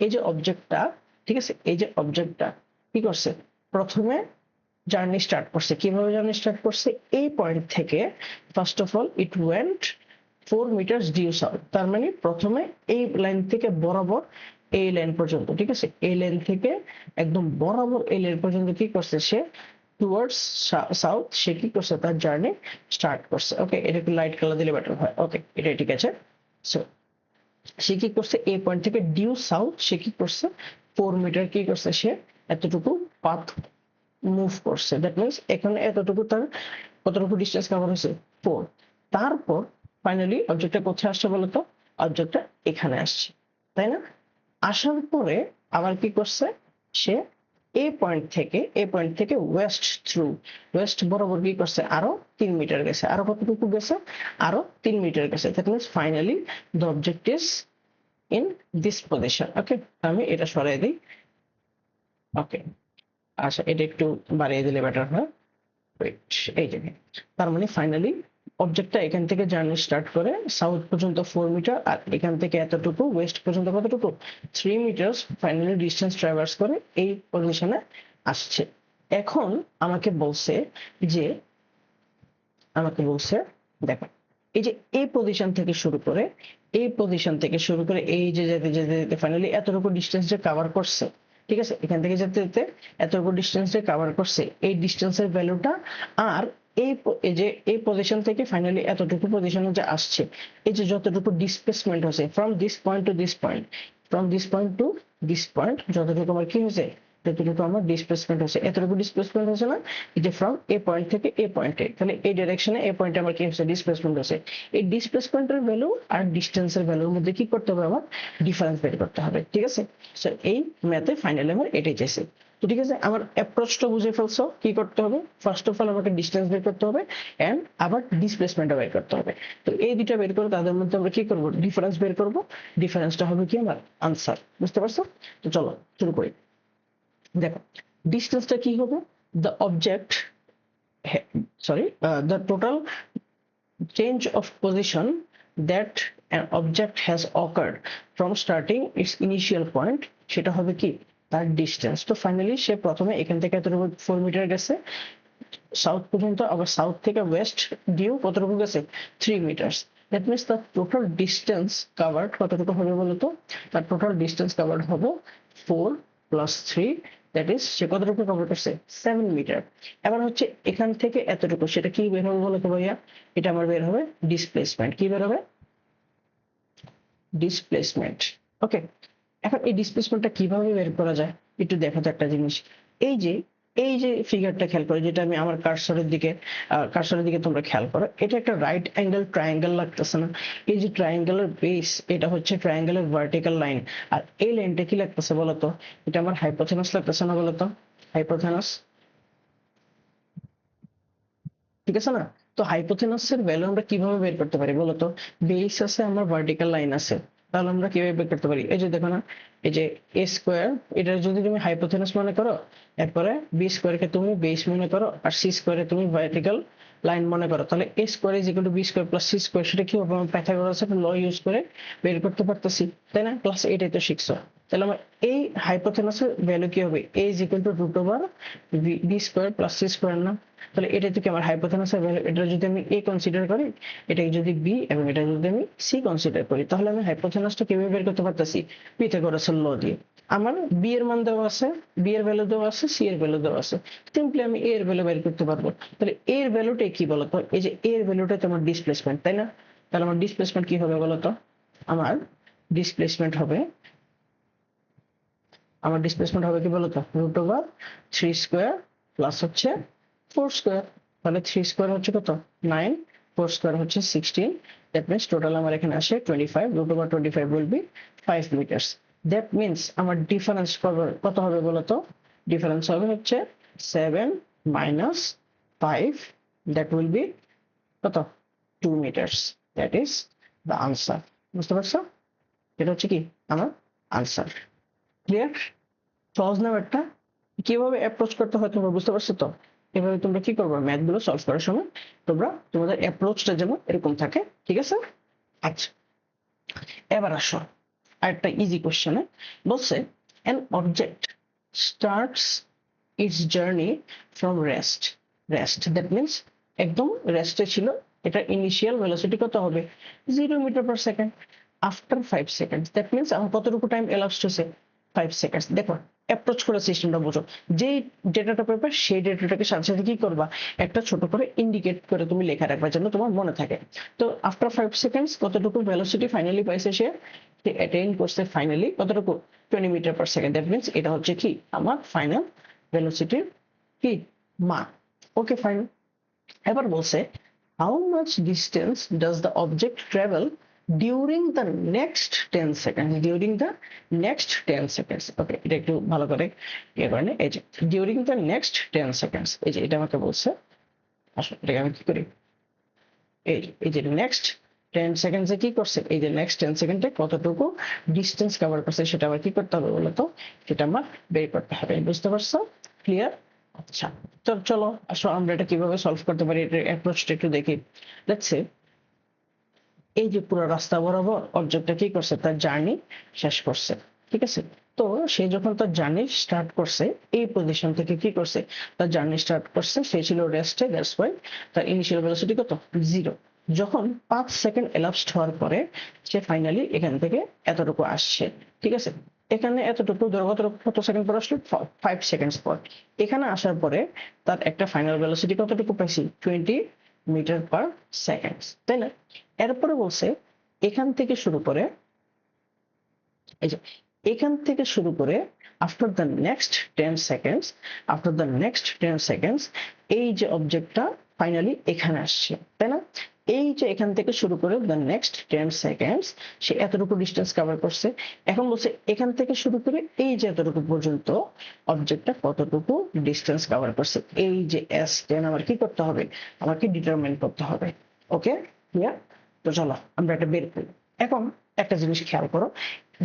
এই যে অবজেক্টটা, ঠিক আছে, এই যে অবজেক্টটা কি করছে, প্রথমে জার্নি স্টার্ট করছে। কিভাবে জার্নি স্টার্ট করছে, এই পয়েন্ট থেকে first of all it went 4 metre due south. তার মানে প্রথমে এই লাইন থেকে বরাবর এই লাইন পর্যন্ত, ঠিক আছে, এই লাইন থেকে একদম বরাবর এই লাইন পর্যন্ত কি করছে, সে টুয়ার্ডস সাউথ, সে কি করছে, তার জার্নি স্টার্ট করছে। ওকে, এটা একটু লাইট কালার দিলে বেটার হয়। ওকে, এটাই ঠিক আছে। সো সে কি করছে, এই পয়েন্ট থেকে ডিউ সাউথ সে কি করছে, 4 মিটার কি করছে, সে এতটুকু পাথ মুভ করছে। দ্যাট মিনস এখানে এতটুকু তার কতটুকু ডিস্টেন্স কভার হয়েছে, 4। তারপর ফাইনালি অবজেক্টটা কোথায় আসছে বলতো, অবজেক্টটা এখানে আসছে, তাই না? আসার পরে আবার কি করছে, সে এই পয়েন্ট থেকে ওয়েস্ট বরাবর কি করছে, আরো 3 মিটার গেছে। আরো কতটুকু গেছে, আরো 3 মিটার গেছে। That means finally the object is in this position. Okay, আমি এটা সরাই দিই। ওকে, আচ্ছা, এটা একটু বাড়িয়ে দিলে বেটার হয়। এই যে, তার মানে ফাইনালি অবজেক্টটা এখান থেকে জার্নি স্টার্ট করে সাউথ পর্যন্ত 4 মিটার, আর এখান থেকে এতটুকু ওয়েস্ট পর্যন্ত কতটুকু, 3 মিটার ফাইনালি ডিস্টেন্স ট্রাভার্স করে এই পজিশনে আসছে। এখন যে আমাকে বলছে দেখো, এই যে এই পজিশন থেকে শুরু করে এই যে যেতে যেতে যেতে ফাইনালি এতটুকু ডিস্টেন্স যে কভার করছে, ঠিক আছে, এখান থেকে যেতে যেতে এতটুকু ডিস্টেন্স যে কভার করছে, এই ডিস্টেন্সের ভ্যালুটা, আর এই যে এই পজিশন থেকে ফাইনালি এতটুকু পজিশনে যে আসছে, এই যে যতটুকু ডিসপ্লেসমেন্ট হয়েছে from this point to this point, যতটুকু আমার কি হয়েছে, যতটুকু আমার ডিসপ্লেসমেন্ট হয়েছে, এতটুকু ডিসপ্লেসমেন্ট হয়েছে না, এই যে ফ্রম এ পয়েন্ট থেকে এ পয়েন্টে, তাহলে এই ডাইরেকশনে এ পয়েন্টে আমার কি হচ্ছে, ডিসপ্লেসমেন্ট হচ্ছে। এই ডিসপ্লেসমেন্টের ভ্যালু আর ডিস্টেন্সের ভ্যালুর মধ্যে কি করতে হবে, আমার ডিফারেন্স বের করতে হবে, ঠিক আছে। সো এই ম্যাথে ফাইনালি আমার এটাই চাইছে। তো ঠিক আছে, আমার অ্যাপ্রোচটা বুঝে ফেলছো, কি করতে হবে, ফার্স্ট অফ অল আমাকে ডিস্টেন্স বের করতে হবে, এন্ড আবার ডিসপ্লেসমেন্টটা বের করতে হবে। তো এই দুইটা বের করে তাদের মধ্যে আমরা কি করব, ডিফারেন্স বের করব। ডিফারেন্সটা হবে কি আমার আনসার, বুঝতে পারছো? তো চলো শুরু করি। দেখো, ডিস্টেন্সটা কি হবে, the object the total change of position that an object has occurred from starting its initial point, সেটা হবে কি, তার ডিস্টেন্স। তো ফাইনালি সে প্রথমে এখান থেকে এতটুকু 4 মিটার গেছে সাউথ পর্যন্ত, আবার সাউথ থেকে ওয়েস্ট ডিউ কতটুকু গেছে, 3 মিটার্স। দ্যাট মিনস তার টোটাল ডিস্টেন্স কাভার্ড কতটুকু হবে বলতো, তার টোটাল ডিস্টেন্স কাভার্ড হবে 4 প্লাস 3, দ্যাট ইজ সে কতটুকু কভার করছে, 7 মিটার। এবার হচ্ছে এখান থেকে এতটুকু, সেটা কি বের হবে বলতো ভাইয়া, এটা আমার বের হবে ডিসপ্লেসমেন্ট। কি বের হবে, ডিসপ্লেসমেন্ট। ওকে, এখন এই ডিসপ্লেসমেন্টটা কিভাবে বের করা যায়, একটু দেখো তো একটা জিনিস। এই যে ফিগারটা খেয়াল করো, যেটা আমি আমার কার্সরের দিকে তোমরা খেয়াল করো, এটা একটা রাইট অ্যাঙ্গেল ট্রায়াঙ্গেল লাগতেছে না? এই যে ট্রায়াঙ্গেলের বেস, এটা হচ্ছে ট্রায়াঙ্গেলের ভার্টিক্যাল লাইন, আর এই লাইনটা কি লাগতেছে বলতো, এটা আমার হাইপোথেনাস লাগতেছে না বলতো, হাইপোথেনাস, ঠিক আছে না? তো হাইপোথেনাসের ভ্যালু আমরা কিভাবে বের করতে পারি বলতো, বেস আছে, আমার ভার্টিক্যাল লাইন আছে, তাহলে আমরা কিভাবে বের করতে পারি, এই যে দেখো না, এই যে a স্কয়ার, এটা যদি তুমি হাইপোথেনাস মনে করো, এরপরে b স্কয়ারকে তুমি বেস মনে করো, আর c স্কয়ারে তুমি ভার্টিক্যাল লাইন মনে করো, তাহলে a square is equal two b square plus c square, সেটা কি হবে? আমরা পাইথাগোরাসের ল ইউজ করে বের করতে পারতেছি, তাই না? ক্লাস 8 এ তো শিখছো। তাহলে আমার এই হাইপোথেনাসের ভ্যালু কি হবে? a is equal to root over b square plus c square না? তাহলে এটা তো কি আমার হাইপোথেনাসের ভ্যালু, এটা যদি আমি a কনসিডার করি, এটাকে যদি b এবং এটা যদি আমি c কনসিডার করি, তাহলে আমি হাইপোথেনাসটা কিভাবে বের করতে পারতেছি? পাইথাগোরাসের ল দিয়ে। আমার b এর মান দেওয়া আছে, b এর ভ্যালু দেওয়া আছে, c এর ভ্যালু দেওয়া আছে, সিম্পলি আমি a এর ভ্যালু বের করতে পারবো। তাহলে a এর ভ্যালুটা কি বলতো? এই যে a এর ভ্যালুটা তোমার ডিসপ্লেসমেন্ট, তাই না? তাহলে আমার ডিসপ্লেসমেন্ট কি হবে বলতো? আমার ডিসপ্লেসমেন্ট হবে, কি বলতো? রুট ওভার 3 স্কয়ার প্লাস হচ্ছে 4 স্কয়ার। তাহলে 3 স্কয়ার হচ্ছে কত? 9, 4 স্কয়ার হচ্ছে 16। দ্যাট মিন্স টোটাল আমার এখানে আসে 25, root over 25 will be 5 metres. That means আমার ডিফারেন্স কত হবে বলতো? ডিফারেন্স হবে হচ্ছে 7 মাইনাস 5, দ্যাট উইল বি কত? 2 metres. That is the answer. বুঝতে পারছো? এটা হচ্ছে কি আমার আনসার। ক্লিয়ার? সহজ না একটা? কিভাবে অ্যাপ্রোচ করতে হয় তোমরা বুঝতে পারছো তো? এভাবে তোমরা কি করবে, ম্যাথ গুলো সলভ করার সময় তোমরা তোমাদের অ্যাপ্রোচটা যেন এরকম থাকে, ঠিক আছে? আচ্ছা, এবার আসো আরেকটা ইজি কোশ্চেনে। বলছে an object starts its journey from rest, that means একদম রেস্টে ছিল, এটা ইনিশিয়াল ভেলোসিটি কত হবে? 0 metre per second. After 5 seconds, that means আমার কতটুকু টাইম elapsed হয়েছে? 5 সেকেন্ডস। দেখো অ্যাপ্রোচ করার সিস্টেমটা বুঝো। যেই ডেটাটা পাবে সেই ডেটাটাকে সাথে সাথে কি করবা? একটা ছোট করে ইন্ডিকেট করে তুমি লেখা রাখবা যেন তোমার মনে থাকে। তো আফটার 5 সেকেন্ডস কতটুকু ভেলোসিটি ফাইনালি পাইছে সে অ্যাটেইন করছে? ফাইনালি কতটুকু? 20 metre per second. That means এটা হচ্ছে কি আমার ফাইনাল ভেলোসিটির কি মান। Okay, fine. এবার বলছে how much distance does the object travel during the next 10 seconds? During the next 10 seconds. ওকে, এটা একটু ভালো করে ইয়ে করে নে। এই যে during the next 10 seconds, এই যে এটা আমাকে বলছে। আসলে এটাকে আমি কি করি, এই যে নেক্সট 10 সেকেন্ডে কি করছে, এই যে নেক্সট 10 সেকেন্ডে কতটুকু ডিস্টেন্স কভার করছে সেটা আবার কি করতে হবে বলতো? সেটা আমার বের করতে হবে। বুঝতে পারছো? ক্লিয়ার? আচ্ছা, তো চলো আসো আমরা এটা কিভাবে সলভ করতে পারি, এটার অ্যাপ্রোচটা একটু দেখি। লেটস সে এই যে পুরো রাস্তা বরাবর অবজেক্টটা কি করছে, তার জার্নি শেষ করছে, ঠিক আছে? তো সে যখন তার জার্নি স্টার্ট করছে, এই পজিশন থেকে কি করছে, তার জার্নি স্টার্ট করছে, সে ছিল রেস্টে, দ্যাটস ওয়াই তার ইনিশিয়াল ভেলোসিটি কত? 0। যখন 5 সেকেন্ড elapsed হওয়ার পরে সে ফাইনালি এখান থেকে এতটুকু আসছে, ঠিক আছে? এখানে এতটুকু ধরো কত সেকেন্ড পর আসলো? 5 সেকেন্ডস পর। এখানে আসার পরে তার একটা ফাইনাল ভেলোসিটি কতটুকু পাইছি? 20 মিটার পার সেকেন্ড, তাই না? এরপরে বলছে এখান থেকে শুরু করে, এই যে এখান থেকে শুরু করে আফটার দ্য নেক্সট 10 সেকেন্ডস, এই যে অবজেক্টটা ফাইনালি এখানে আসছে, তাই না? এই যে এখান থেকে শুরু করে দ্য নেক্সট 10 সেকেন্ডস সে এতটুকু ডিস্টেন্স কভার করছে। এখন বলছে এখান থেকে শুরু করে এই যে এতটুকু পর্যন্ত অবজেক্টটা কতটুকু ডিস্টেন্স কভার করছে, এই যে S10 আমার কি করতে হবে? আমাকে ডিটারমাইন করতে হবে। ওকে, ক্লিয়ার? তো চলো আমরা এটা বের করি। এখন একটা জিনিস খেয়াল করো,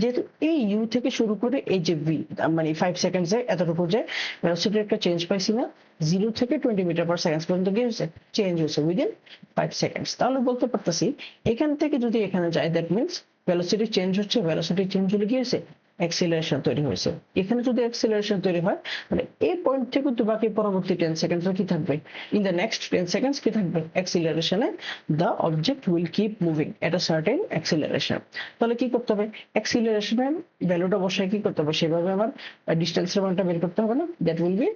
যেহেতু এই ইউ থেকে শুরু করে এই যে ভি, মানে 5 সেকেন্ডসে এতটুকু যে ভেলোসিটি একটা চেঞ্জ পাইছি না, 0 থেকে 20 মিটার পার সেকেন্ড পর্যন্ত কি হয়েছে? চেঞ্জ হয়েছে উইদিন 5 সেকেন্ডস। তাহলে বলতে পারতেছি এখান থেকে যদি এখানে যায়, দ্যাট মিন্স ভেলোসিটি চেঞ্জ হচ্ছে, ভেলোসিটি চেঞ্জ হলে কি হয়েছে? অ্যাক্সিলারেশন তৈরি হয়েছে। এখানে যদি অ্যাক্সিলারেশন তৈরি হয়, তাহলে এই পয়েন্ট থেকে তো বাকি পরবর্তী 10 সেকেন্ডসে কি থাকবে? ইন দ্য নেক্সট 10 সেকেন্ডস কি থাকবে? অ্যাক্সিলারেশনে the object will keep moving at a certain acceleration. তাহলে কি করতে হবে? অ্যাক্সিলারেশনের ভ্যালুটা বসায় কি করতে হবে? সেভাবে আমার ডিসটেন্সের মানটা বের করতে হবে না? That will B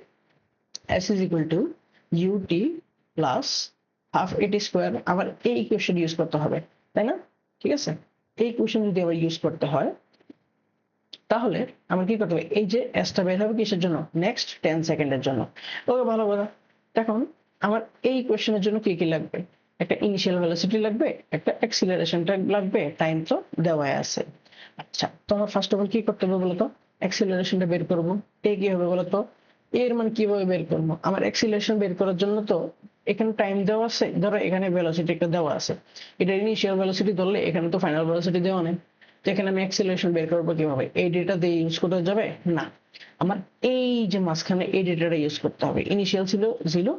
s is equal to ut plus half at square। আবার এই ইকুয়েশন ইউজ করতে হবে, তাই না? ঠিক আছে, এই ইকুয়েশন যদি আবার ইউজ করতে হয় তাহলে আমার কি করতে হবে? এই যে এসটা বের হবে কিসের জন্য? নেক্সট 10 সেকেন্ডের জন্য। ওকে, ভালো কথা। এখন আমার এই কোশ্চেনের জন্য কি কি লাগবে? একটা ইনিশিয়াল ভেলোসিটি লাগবে, একটা অ্যাক্সিলারেশনটা লাগবে, টাইম তো দেওয়াই আছে। আচ্ছা, তো আমার ফার্স্ট অফ অল কি করতে হবে বলতো? অ্যাক্সিলারেশনটা বের করব। এ কি হবে বলতো? এর মান কিভাবে বের করব? আমার অ্যাক্সিলারেশন বের করার জন্য তো এখানে টাইম দেওয়া আছে, ধরো এখানে ভেলোসিটি একটা দেওয়া আছে, এটা ইনিশিয়াল ভেলোসিটি ধরলে এখানে তো ফাইনাল ভেলোসিটি দেওয়া নেই। তো এখানে আমি অ্যাক্সিলারেশন বের করবো কিভাবে? এই ডেটা দিয়ে ইউজ করা যাবে না, আমার এই যে মাঝখানে এই ডেটাটা ইউজ করতে হবে। ইনিশিয়াল ছিল 0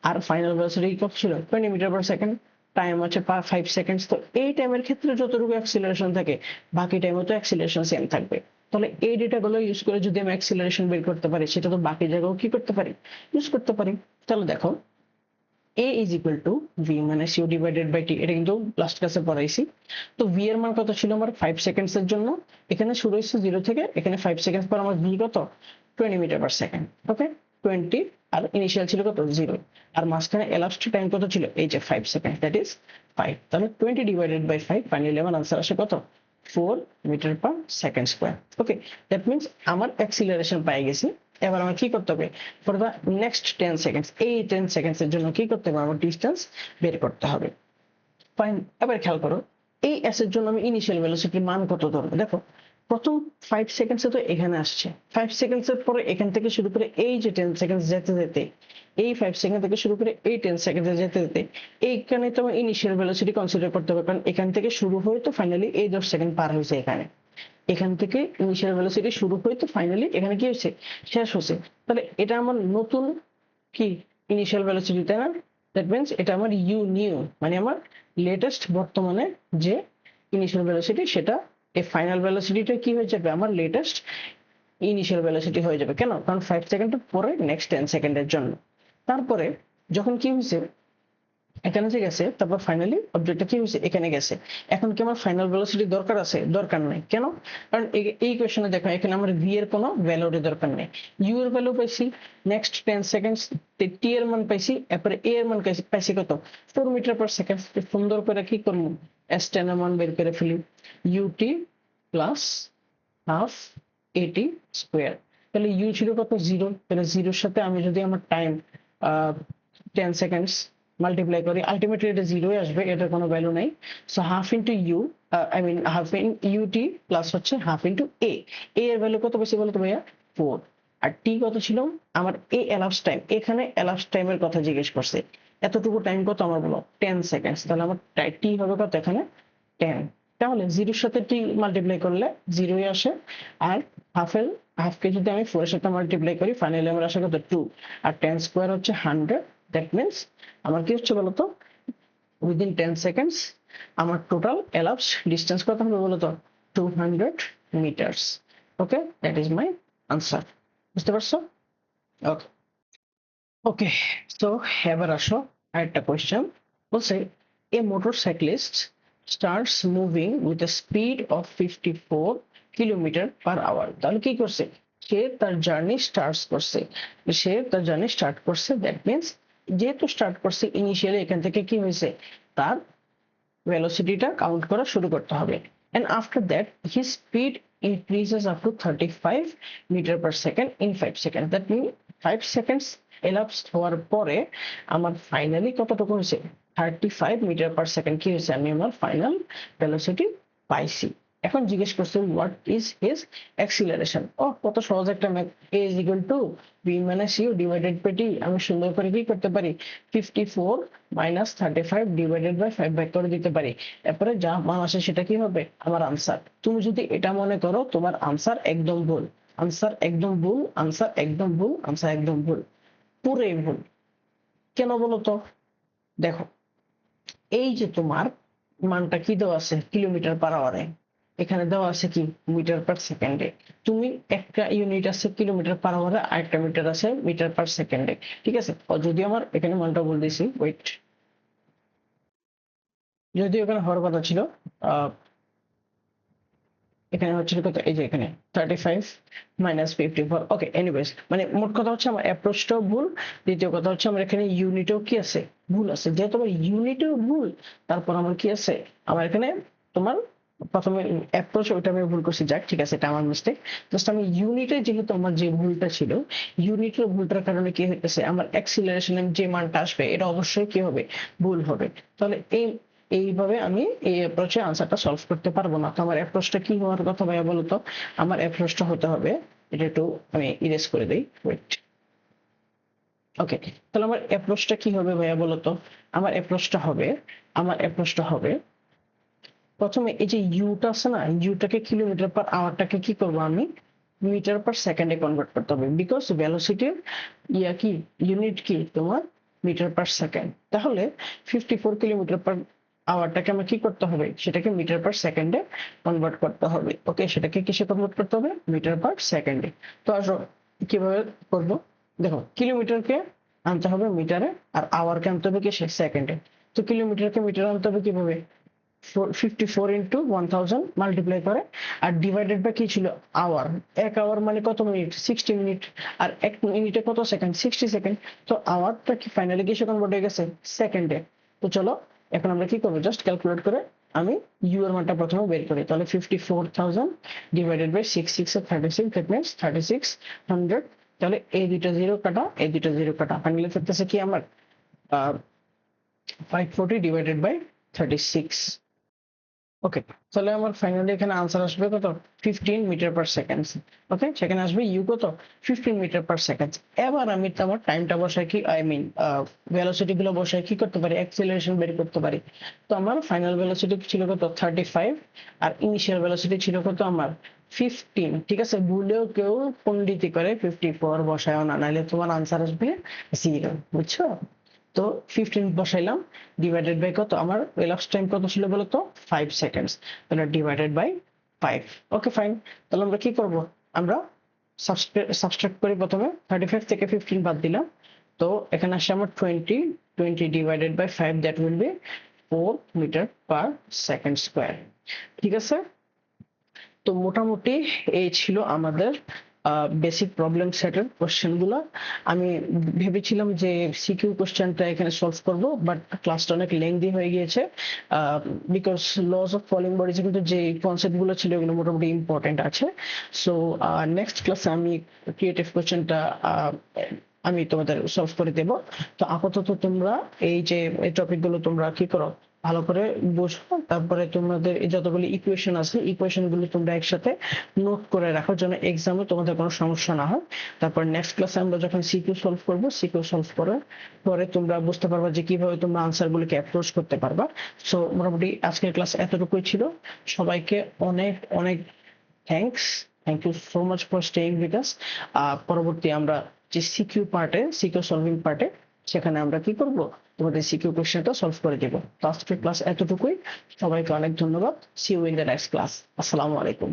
আর ফাইনাল ভেলোসিটি কত ছিল 20 মিটার পার সেকেন্ড, টাইম হচ্ছে 5 সেকেন্ডস। তো এই টাইমের ক্ষেত্রে যতটুকু অ্যাক্সিলারেশন থাকে বাকি টাইমে তো অ্যাক্সিলারেশন সেম থাকবে। তাহলে এই ডেটাগুলো ইউজ করে যদি আমি অ্যাক্সিলারেশন বের করতে পারি সেটা তো বাকি জায়গাও কি করতে পারি, ইউজ করতে পারি। তাহলে দেখো a is equal to v minus u divided by t, এটা কিন্তু লাস্ট ক্লাসে পড়াইছি। তো v এর মান কত ছিল আমার 5 সেকেন্ডস এর জন্য, এখানে শুরু হয়েছে 0 থেকে, এখানে 5 সেকেন্ডস পর আমার v কত 20 মিটার পার সেকেন্ড। ওকে 20 আর ইনিশিয়াল ছিল কত 0, আর মাঝখানে elapsed টাইম কত ছিল এই যে 5 সেকেন্ড, দ্যাট ইজ 5। তাহলে 20 ডিভাইডেড বাই 5, ফাইনালি আমার आंसर আসে কত 4 metre per second square. Okay that means আমার অ্যাক্সিলারেশন পেয়ে গেছি। এবার আমার কি করতে হবে, ফর দা নেক্সট 10 সেকেন্ডস, এই 10 সেকেন্ডস এর জন্য কি করতে হবে, আমার ডিসটেন্স বের করতে হবে। ফাইন, এবার খেয়াল করো এই এস এর জন্য আমি ইনিশিয়াল ভেলোসিটির মান কত ধরবো। দেখো প্রথম 5 সেকেন্ডসে তো এখানে আসছে, 5 সেকেন্ডসের পরে এখান থেকে শুরু করে এই যে 10 সেকেন্ডস যেতে যেতে, এই 5 সেকেন্ড থেকে শুরু করে এই 10 সেকেন্ডে যেতে যেতে এইখানে তো আমার ইনিশিয়াল ভেলোসিটি কনসিডার করতে হবে, কারণ এখান থেকে শুরু হয়ে তো ফাইনালি এই 10 সেকেন্ড পার হয়েছে এখানে, এখান থেকে ইনিশিয়াল ভেলোসিটি শুরু হয়ে তো ফাইনালি এখানে কি হয়েছে শেষ হয়েছে। তাহলে এটা আমার নতুন কি ইনিশিয়াল ভেলোসিটি, তাই না? দ্যাট মিন্স এটা আমার ইউ নিউ, মানে আমার লেটেস্ট বর্তমানে যে ইনিশিয়াল ভেলোসিটি সেটা, এই ফাইনাল ভেলোসিটিটা কি হয়ে যাবে আমার লেটেস্ট ইনিশিয়াল ভেলোসিটি হয়ে যাবে। কেন? কারণ 5 সেকেন্ডের পরে নেক্সট 10 সেকেন্ডের জন্য। তারপরে যখন কি হয়েছে এখানে যে গেছে, তারপর ফাইনালি অবজেক্টটা কি হয়েছে এখানে গেছে, এখন কি আমার ফাইনাল ভেলোসিটি দরকার আছে? দরকার নাই। কেন? কারণ এই কোশ্চেনে দেখো এখানে আমার ভি এর কোনো ভ্যালুর দরকার নেই, ইউ এর ভ্যালু পাইছি নেক্সট 10 সেকেন্ডস, টি এর মান পাইছি, এরপরে এ এর মান পাইছি কত 4 মিটার পার সেকেন্ড। সুন্দর করে কি করব, এস 10 এর মান বের করে ফেলি, u t plus half a t square. তাহলে ইউ ছিল কত 0, তাহলে 0 সাথে আমি যদি আমার টাইম 10 সেকেন্ডস মাল্টিপ্লাই করি আলটিমেটলি এটা 0 আসবে, এটার কোনো ভ্যালু নাই। So half into u, I mean half in u t plus হচ্ছে হাফ ইনটু এ, এর ভ্যালু কত বেশি বলতো ভাইয়া 4, আর টি কত ছিল আমার এ elapsed টাইম, এখানে elapsed টাইমের কথা জিজ্ঞেস করছে, এতটুকু টাইম কত আমার বলো 10 সেকেন্ডস, তাহলে আমার টি হবে কত এখানে 10। তাহলে 0 সাথে টি মাল্টিপ্লাই করলে 0ই আসে, আর হাফকে যদি আমি 4 এর সাথে মাল্টিপ্লাই করি ফাইনালি আমার আসে কত 2, আর 10 স্কয়ার হচ্ছে 100। দ্যাট মিন্স আমার কি হচ্ছে বলতো উইদিন 10 সেকেন্ডস আমার টোটাল elapsed ডিসটেন্স কত হবে বলতো 200 metres. Okay that is my answer. বুঝতে পারছো? ওকে ওকে সো এবার আসো আরেকটা কোয়েশ্চেন। বলছে a motorcyclist starts moving with a speed of 54 kilometre per hour. তাহলে কি করছে, সে তার জার্নি স্টার্ট করছে, দ্যাট মিন্স যেহেতু স্টার্ট করছে ইনিশিয়ালি এখান থেকে কি হয়েছে তার ভেলোসিটিটা কাউন্ট করা শুরু করতে হবে, and after that his speed increases up to 35 meter per second in 5 seconds. That means 5 seconds elapsed হওয়ার পরে আমার ফাইনালি কতটুকু হয়েছে 35 মিটার পার সেকেন্ড কি হয়েছে, আমি আমার ফাইনাল ভেলোসিটি পাইছি। এখন জিজ্ঞেস করছে হোয়াট ইজ হিজ অ্যাক্সিলারেশন। ও কত সহজ একটা math, a is equal to v minus u divided by t, আমি সুন্দর করে কি করতে পারি 54 মাইনাস 35 ডিভাইডেড বাই 5 ভাগ করে দিতে পারি, এরপরে যা মান আসে সেটা কি হবে আমার আনসার। তুমি যদি এটা মনে করো তোমার আনসার একদম ভুল, আনসার একদম ভুল, আনসার একদম ভুল, আনসার একদম ভুল, পুরোই ভুল। কেন বলো তো? দেখো এই যে তোমার মানটা কি দেওয়া আছে কিলোমিটার পার আওয়ারে, এখানে দেওয়া আছে কি মিটার পার সেকেন্ডে, তুমি একটা ইউনিট আছে কিলোমিটার পার আওয়ারে, আরেকটা মিটার আছে মিটার পার সেকেন্ডে, ঠিক আছে? যদি আমার এখানে মানটা বলে দিছি, ওয়েট, যদিও এখানে হওয়ার কথা ছিল এখানে হচ্ছে কত, এই যে এখানে 35 মাইনাস 54। ওকে এনিওয়েজ, মানে মোট কথা হচ্ছে আমার অ্যাপ্রোচটাও ভুল, দ্বিতীয় কথা হচ্ছে আমার এখানে ইউনিটও কি আছে ভুল আছে, যেহেতু আমার ইউনিটও ভুল তারপর আমার কি আছে আমার এখানে তোমার প্রথমে অ্যাপ্রোচ ওইটা আমি ভুল করছি, যাক ঠিক আছে এটা আমার মিস্টেক। জাস্ট আমি ইউনিটে যেহেতু আমার যে ভুলটা ছিল, ইউনিটের ভুলটার কারণে কি হইতেছে আমার অ্যাক্সিলারেশনের যে মানটা আসবে এটা অবশ্যই কি হবে ভুল হবে। তাহলে এইভাবে আমি এই অ্যাপ্রোচে আনসারটা সলভ করতে পারবো না। তো আমার অ্যাপ্রোচটা কি হওয়ার কথা ভাইয়া বলতো, আমার অ্যাপ্রোচটা হতে হবে, এটা একটু আমি ইরেজ করে দেই, ওয়েট। ওকে তাহলে আমার অ্যাপ্রোচটা কি হবে ভাইয়া বলতো, আমার অ্যাপ্রোচটা হবে প্রথমে এই যে ইউটা আছে না, ইউটাকে কিলোমিটার পার আওয়ারটাকে কি করবো আমি মিটার পার সেকেন্ডে কনভার্ট করতে হবে, বিকজ ভেলোসিটির কি ইউনিট কি তোমার মিটার পার সেকেন্ড। তাহলে 54 কিলোমিটার পার আওয়ারটাকে আমার কি করতে হবে, সেটাকে মিটার পার সেকেন্ডে কনভার্ট করতে হবে। ওকে, সেটাকে কিসে কনভার্ট করতে হবে, মিটার পার সেকেন্ডে। তো আসো কিভাবে করব, দেখো কিলোমিটারকে আনতে হবে মিটারে, আর আওয়ারকে আনতে হবে কিসে, সেকেন্ডে। তো কিলোমিটারকে মিটারে আনতে হবে কিভাবে, 54 ইন্টু 1000 মাল্টিপ্লাই করে, আর ডিভাইডেড বাই কি ছিল, আওয়ার। এক আওয়ার মানে কত মিনিট, 60 মিনিট, আর এক মিনিটে কত সেকেন্ড, 60 সেকেন্ড। তো আওয়ারটা কি ফাইনালি কিসে কনভার্ট হয়ে গেছে, সেকেন্ডে। তো চলো এখন আমরা কি করবো, জাস্ট ক্যালকুলেট করে আমি ইউ এর মানটা প্রথমে বের করি। তাহলে 54,000 ডিভাইডেড বাই 6 6 36, দ্যাট মিন্স 3600। তাহলে এই দুইটা জিরো কাটা, এই দুইটা জিরো কাটা, ফাইনালি থাকতেছে কি আমার 540 ডিভাইডেড বাই 36। ওকে, তাহলে আমার ফাইনালি এখানে আনসার আসবে কত, 15 মিটার পার সেকেন্ড। ওকে, সেখানে আসবে ইউ কত, 15 মিটার পার সেকেন্ড। এবার আমি তো আমার টাইমটা বসাই কি, আই মিন ভেলোসিটি গুলো বসাই কি করতে পারি, অ্যাক্সিলারেশন বের করতে পারি। তো আমার ফাইনাল ভেলোসিটি ছিল কত, 35, আর ইনিশিয়াল ভেলোসিটি ছিল কত আমার 15। ঠিক আছে, ভুলেও কেউ পন্ডিতি করে 54 বসায়ও না, নাহলে তোমার আনসার আসবে 0, বুঝছো। তো 15 বসাইলাম, ডিভাইডেড বাই কত, আমার elapsed টাইম কত ছিল বলো তো, 5 সেকেন্ডস। তাহলে ডিভাইডেড বাই 5। ওকে ফাইন, তাহলে আমরা কি করব, আমরা সাবট্রাক্ট করি। প্রথমে 35 থেকে 15 বাদ দিলাম, তো এখানে আসে আমার 20, 20 divided by 5, that will be 4 metre per second square. ঠিক আছে, তো মোটামুটি এই ছিল আমাদের বেসিক প্রবলেম সেটের কোশ্চেন গুলো। আমি ভেবেছিলাম যে সিকিউ কোশ্চেনটা এখানে সলভ করব, বাট ক্লাসটা অনেক লেংদি হয়ে গিয়েছে, because laws of falling bodies কিন্তু যে কনসেপ্ট গুলো ছিল এগুলো মোটামুটি ইম্পর্টেন্ট আছে। সো নেক্সট ক্লাসে আমি ক্রিয়েটিভ কোশ্চেনটা আমি তোমাদের সলভ করে দেব। তো আপাতত তোমরা এই যে এই টপিক গুলো তোমরা কি করো, ভালো করে বুঝো, তারপরে তোমাদের এই যতগুলো ইকুয়েশন আছে ইকুয়েশন গুলো তোমরা একসাথে নোট করে রাখো, যেন এক্সামে তোমাদের কোনো সমস্যা না হয়। তারপর নেক্সট ক্লাসে আমরা যখন সিকিউ সলভ করব, সিকিউ সলভ করার পরে তোমরা বুঝতে পারবা যে কিভাবে তোমরা আনসার গুলোকে অ্যাপ্রোচ করতে পারবা। সো মোটামুটি আজকের ক্লাস এতটুকুই ছিল। সবাইকে অনেক অনেক thanks, thank you so much for staying with us. পরবর্তী আমরা যে সিকিউ পার্টে, সিকিউ সলভিং পার্টে, সেখানে আমরা কি করব, তোমাদের সিকিউ কোশ্চেনটা সলভ করে দেব। তো আজকের ক্লাস এতটুকুই, সবাইকে অনেক ধন্যবাদ। See you in the next class. আসসালামু আলাইকুম।